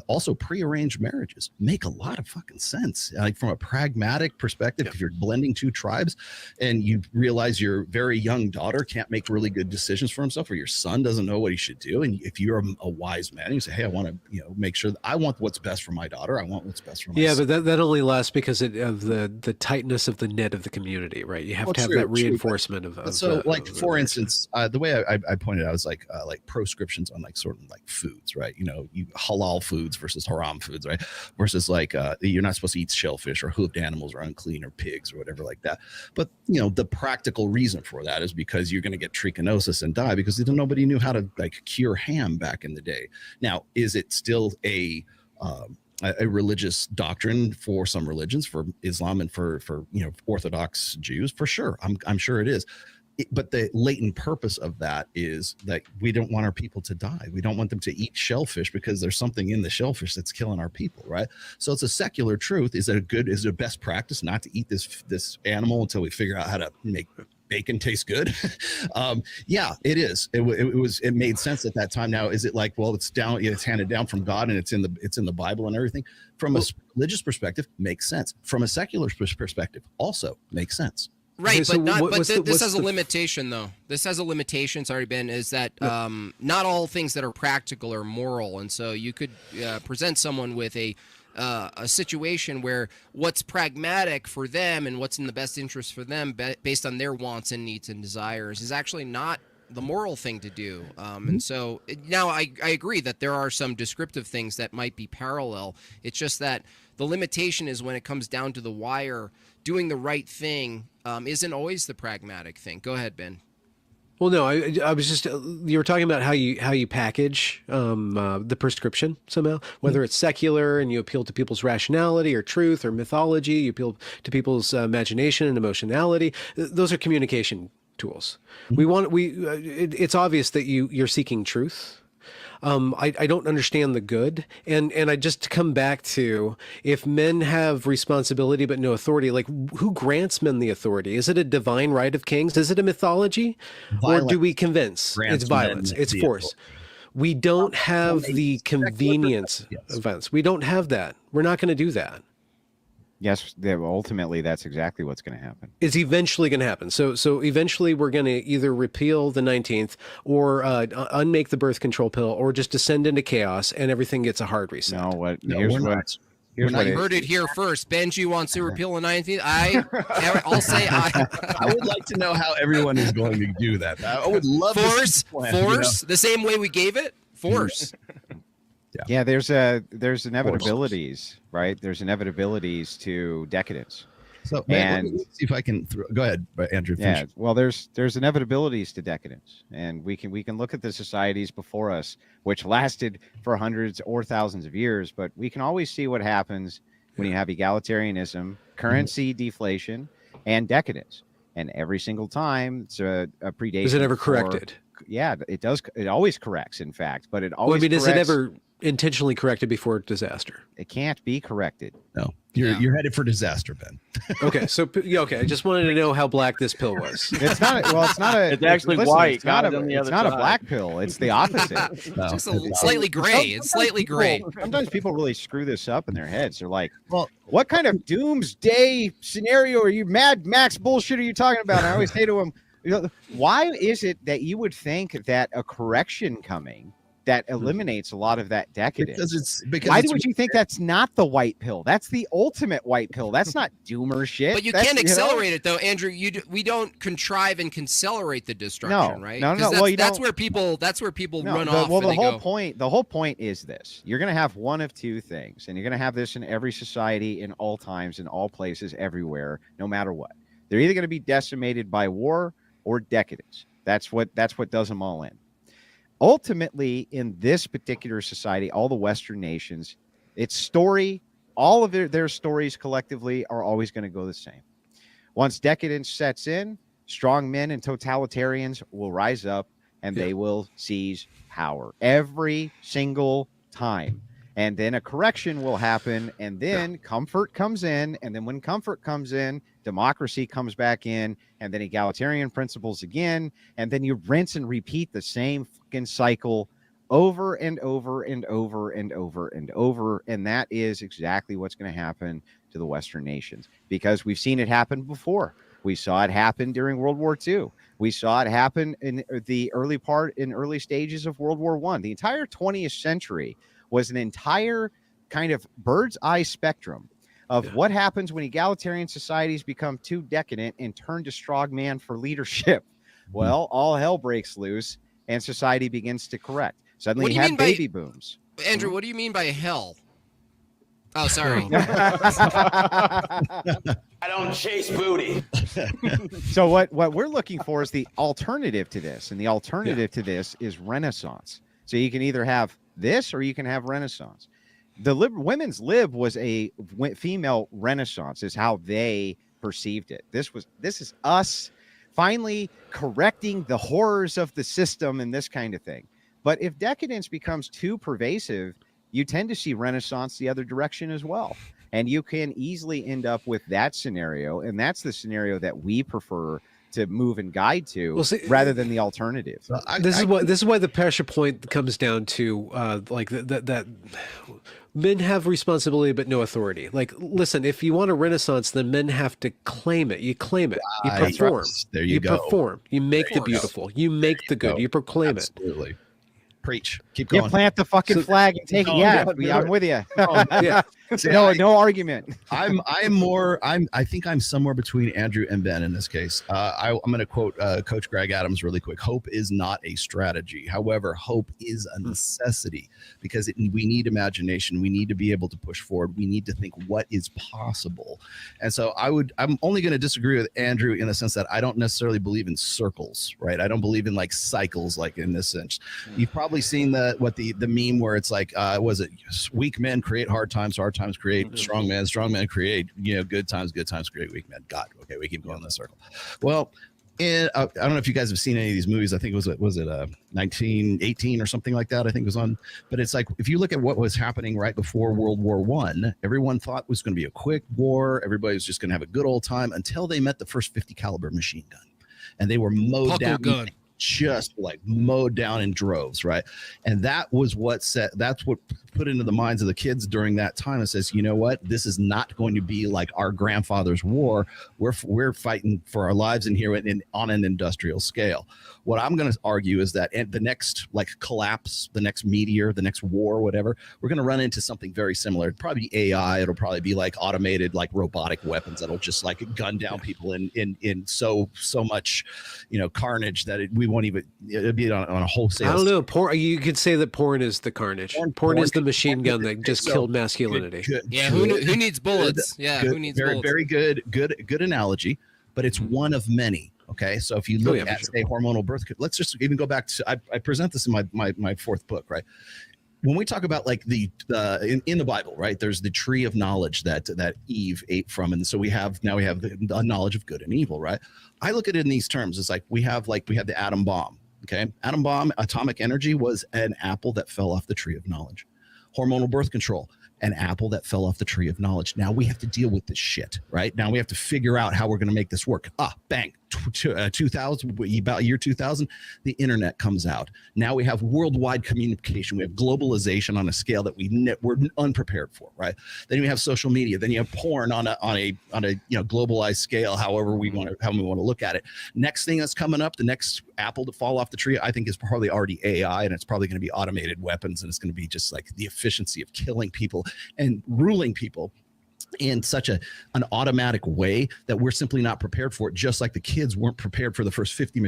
Also, prearranged marriages make a lot of fucking sense. Like from a pragmatic perspective, if you're blending two tribes and you realize your very young daughter can't make really good decisions for himself, or your son doesn't know what he should do. And if you're a wise man, you say, hey, I want to, make sure that I want what's best for my daughter. I want what's best for my son. But that only lasts because of the tightness of the net of the community, right? You have to have that reinforcement of for instance, the way I pointed out is like proscriptions on like sort of like foods, right? You halal foods versus haram foods, right? Versus like you're not supposed to eat shellfish or hoofed animals or unclean or pigs or whatever like that. But the practical reason for that is because you're going to get trichinosis and die because nobody knew how to like cure ham back in the day. Now, is it still a religious doctrine for some religions, for Islam and for Orthodox Jews? For sure. I'm sure it is. But the latent purpose of that is that we don't want our people to die. We don't want them to eat shellfish because there's something in the shellfish that's killing our people, right? So it's a secular truth. Is it a best practice not to eat this animal until we figure out how to make bacon taste good? Yeah, it is. It made sense at that time. Now, is it like, well, it's handed down from God and it's in the Bible and everything? From a religious perspective, makes sense. From a secular perspective, also makes sense. Right, okay, this has a limitation, though. This has a limitation, sorry, Ben, is that not all things that are practical are moral. And so you could present someone with a situation where what's pragmatic for them and what's in the best interest for them based on their wants and needs and desires is actually not the moral thing to do. And so now I agree that there are some descriptive things that might be parallel. It's just that the limitation is when it comes down to the wire, doing the right thing isn't always the pragmatic thing. Go ahead, Ben. Well, no, I was just, you were talking about how you package the prescription somehow, whether it's secular and you appeal to people's rationality or truth or mythology, you appeal to people's imagination and emotionality. Those are communication tools. It's obvious that you're seeking truth. I don't understand the good. And I just come back to, if men have responsibility but no authority, like who grants men the authority? Is it a divine right of kings? Is it a mythology? Or do we convince? It's violence. It's force. We don't have the convenience events. We don't have that. We're not going to do that. Yes, ultimately, that's exactly what's going to happen. It's eventually going to happen. So eventually we're going to either repeal the 19th or unmake the birth control pill or just descend into chaos and everything gets a hard reset. No, we're not. You heard it here first. Benji wants to repeal the 19th. I'll say I. I would like to know how everyone is going to do that. I would love force, to plan, force, the same way we gave it. Force. Yeah, there's inevitabilities, right? There's inevitabilities to decadence. So, let me see if I can go ahead, Andrew. Yeah, well, there's inevitabilities to decadence, and we can look at the societies before us, which lasted for hundreds or thousands of years, but we can always see what happens when you have egalitarianism, currency deflation, and decadence. And every single time, it's a predation. Is it ever corrected? Yeah, it does. It always corrects, in fact, but it always. Is it ever intentionally corrected before disaster? It can't be corrected. No, you're headed for disaster, Ben. Okay, so okay, I just wanted to know how black this pill was. It's not. It's not a. It's actually white. It's not a black pill. It's the opposite. No, It's slightly gray. It's slightly gray. Sometimes people really screw this up in their heads. They're like, "Well, what kind of doomsday scenario are you, Mad Max bullshit, are you talking about?" And I always say to them, why is it that you would think that a correction coming that eliminates a lot of that decadence? Why would you think that's not the white pill? That's the ultimate white pill. That's not doomer shit. But you can't accelerate it, though, Andrew. We don't contrive and accelerate the destruction, right? No. That's where people run off. Well, the whole point is this: you're going to have one of two things, and you're going to have this in every society, in all times, in all places, everywhere, no matter what. They're either going to be decimated by war or decadence. That's what does them all in. Ultimately, in this particular society, all the Western nations, its story, all of their stories collectively are always going to go the same. Once decadence sets in, strong men and totalitarians will rise up and they will seize power every single time. And then a correction will happen, and then comfort comes in, and then when comfort comes in, democracy comes back in, and then egalitarian principles again, and then you rinse and repeat the same fucking cycle over and over and over and over and over, and that is exactly what's going to happen to the Western nations, because we've seen it happen before. We saw it happen during World War II. We saw it happen in the early stages of World War I. The entire 20th century was an entire kind of bird's eye spectrum of what happens when egalitarian societies become too decadent and turn to strongman for leadership. Well, all hell breaks loose and society begins to correct. Suddenly you have baby booms. Andrew, what do you mean by hell? Oh, sorry. I don't chase booty. So what we're looking for is the alternative to this. And the alternative to this is Renaissance. So you can either have this or you can have Renaissance. The women's lib was a female Renaissance, is how they perceived it. This is us finally correcting the horrors of the system and this kind of thing. But if decadence becomes too pervasive, you tend to see Renaissance the other direction as well. And you can easily end up with that scenario. And that's the scenario that we prefer to move and guide to, rather than the alternative. This is why the pressure point comes down to that men have responsibility but no authority. Like, listen, if you want a Renaissance, then men have to claim it. You claim it. You perform. There you go. Perform. You make the beautiful. You make the good. You proclaim it. Absolutely. Preach. Keep going. You plant the fucking flag and take it. Yeah, I'm with you. No argument. I think I'm somewhere between Andrew and Ben in this case. I'm going to quote Coach Greg Adams really quick. Hope is not a strategy. However, hope is a necessity, because we need imagination. We need to be able to push forward. We need to think what is possible. And so I'm only going to disagree with Andrew in the sense that I don't necessarily believe in circles, right? I don't believe in like cycles, like in this sense. You've probably seen the meme where it's like, was it weak men create hard times create strong men create, good times create weak men. God, okay, we keep going in this circle. Well, I don't know if you guys have seen any of these movies. I think was it 1918 or something like that, I think it was on. But it's like, if you look at what was happening right before World War I, everyone thought it was going to be a quick war. Everybody was just going to have a good old time until they met the first 50 caliber machine gun, and they were mowed down. just like mowed down in droves, right? And that's what put into the minds of the kids during that time. It says, you know what, this is not going to be like our grandfather's war. We're fighting for our lives in here on an industrial scale. What I'm going to argue is that the next like collapse, the next meteor, the next war, whatever, we're going to run into something very similar. It'll probably be AI. It'll probably be like automated, like robotic weapons that'll just like gun down people in so much, carnage that we won't even, it'll be on a wholesale. I don't know. Porn. You could say that porn is the carnage. Porn is the machine gun that just killed masculinity. Who needs bullets? Who needs bullets? Very good analogy, but it's one of many. Okay, so if you look at say hormonal birth, let's just even go back to I present this in my fourth book, right? When we talk about like in the Bible, right? There's the tree of knowledge that Eve ate from, and so we have the knowledge of good and evil, right? I look at it in these terms. It's like we had the atom bomb. Okay, atom bomb, atomic energy was an apple that fell off the tree of knowledge. Hormonal birth control, an apple that fell off the tree of knowledge. Now we have to deal with this shit, right? Now we have to figure out how we're going to make this work. Bang. 2000, about year 2000, the internet comes out. Now we have worldwide communication. We have globalization on a scale that we're unprepared for, right? Then we have social media. Then you have porn on a globalized scale. However we want to look at it. Next thing that's coming up, the next apple to fall off the tree, I think is probably already AI, and it's probably going to be automated weapons, and it's going to be just like the efficiency of killing people and ruling people in such an automatic way that we're simply not prepared for it, just like the kids weren't prepared for the first 50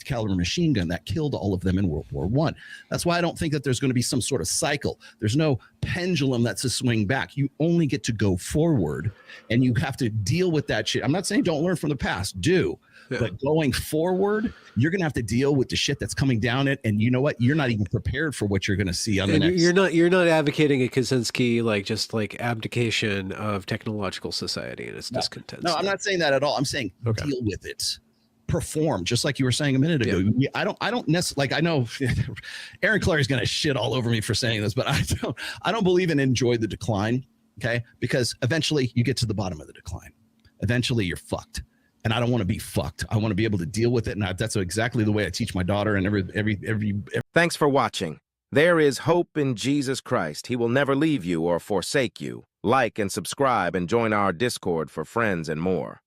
caliber machine gun that killed all of them in World War I. That's why I don't think that there's going to be some sort of cycle. There's no pendulum that's a swing back. You only get to go forward, and you have to deal with that shit. I'm not saying don't learn from the past, but going forward, you're going to have to deal with the shit that's coming down it. And you know what? You're not even prepared for what you're going to see on the next. You're not advocating a Kaczynski, just abdication of technological society and its discontent. No, I'm not saying that at all. I'm saying deal with it. Perform, just like you were saying a minute ago. Yeah. I don't necessarily, I know Aaron Clary is going to shit all over me for saying this, but I don't believe in enjoy the decline. Okay. Because eventually you get to the bottom of the decline. Eventually you're fucked. And I don't want to be fucked. I want to be able to deal with it. And that's exactly the way I teach my daughter and every. Thanks for watching. There is hope in Jesus Christ. He will never leave you or forsake you. Like and subscribe and join our Discord for friends and more.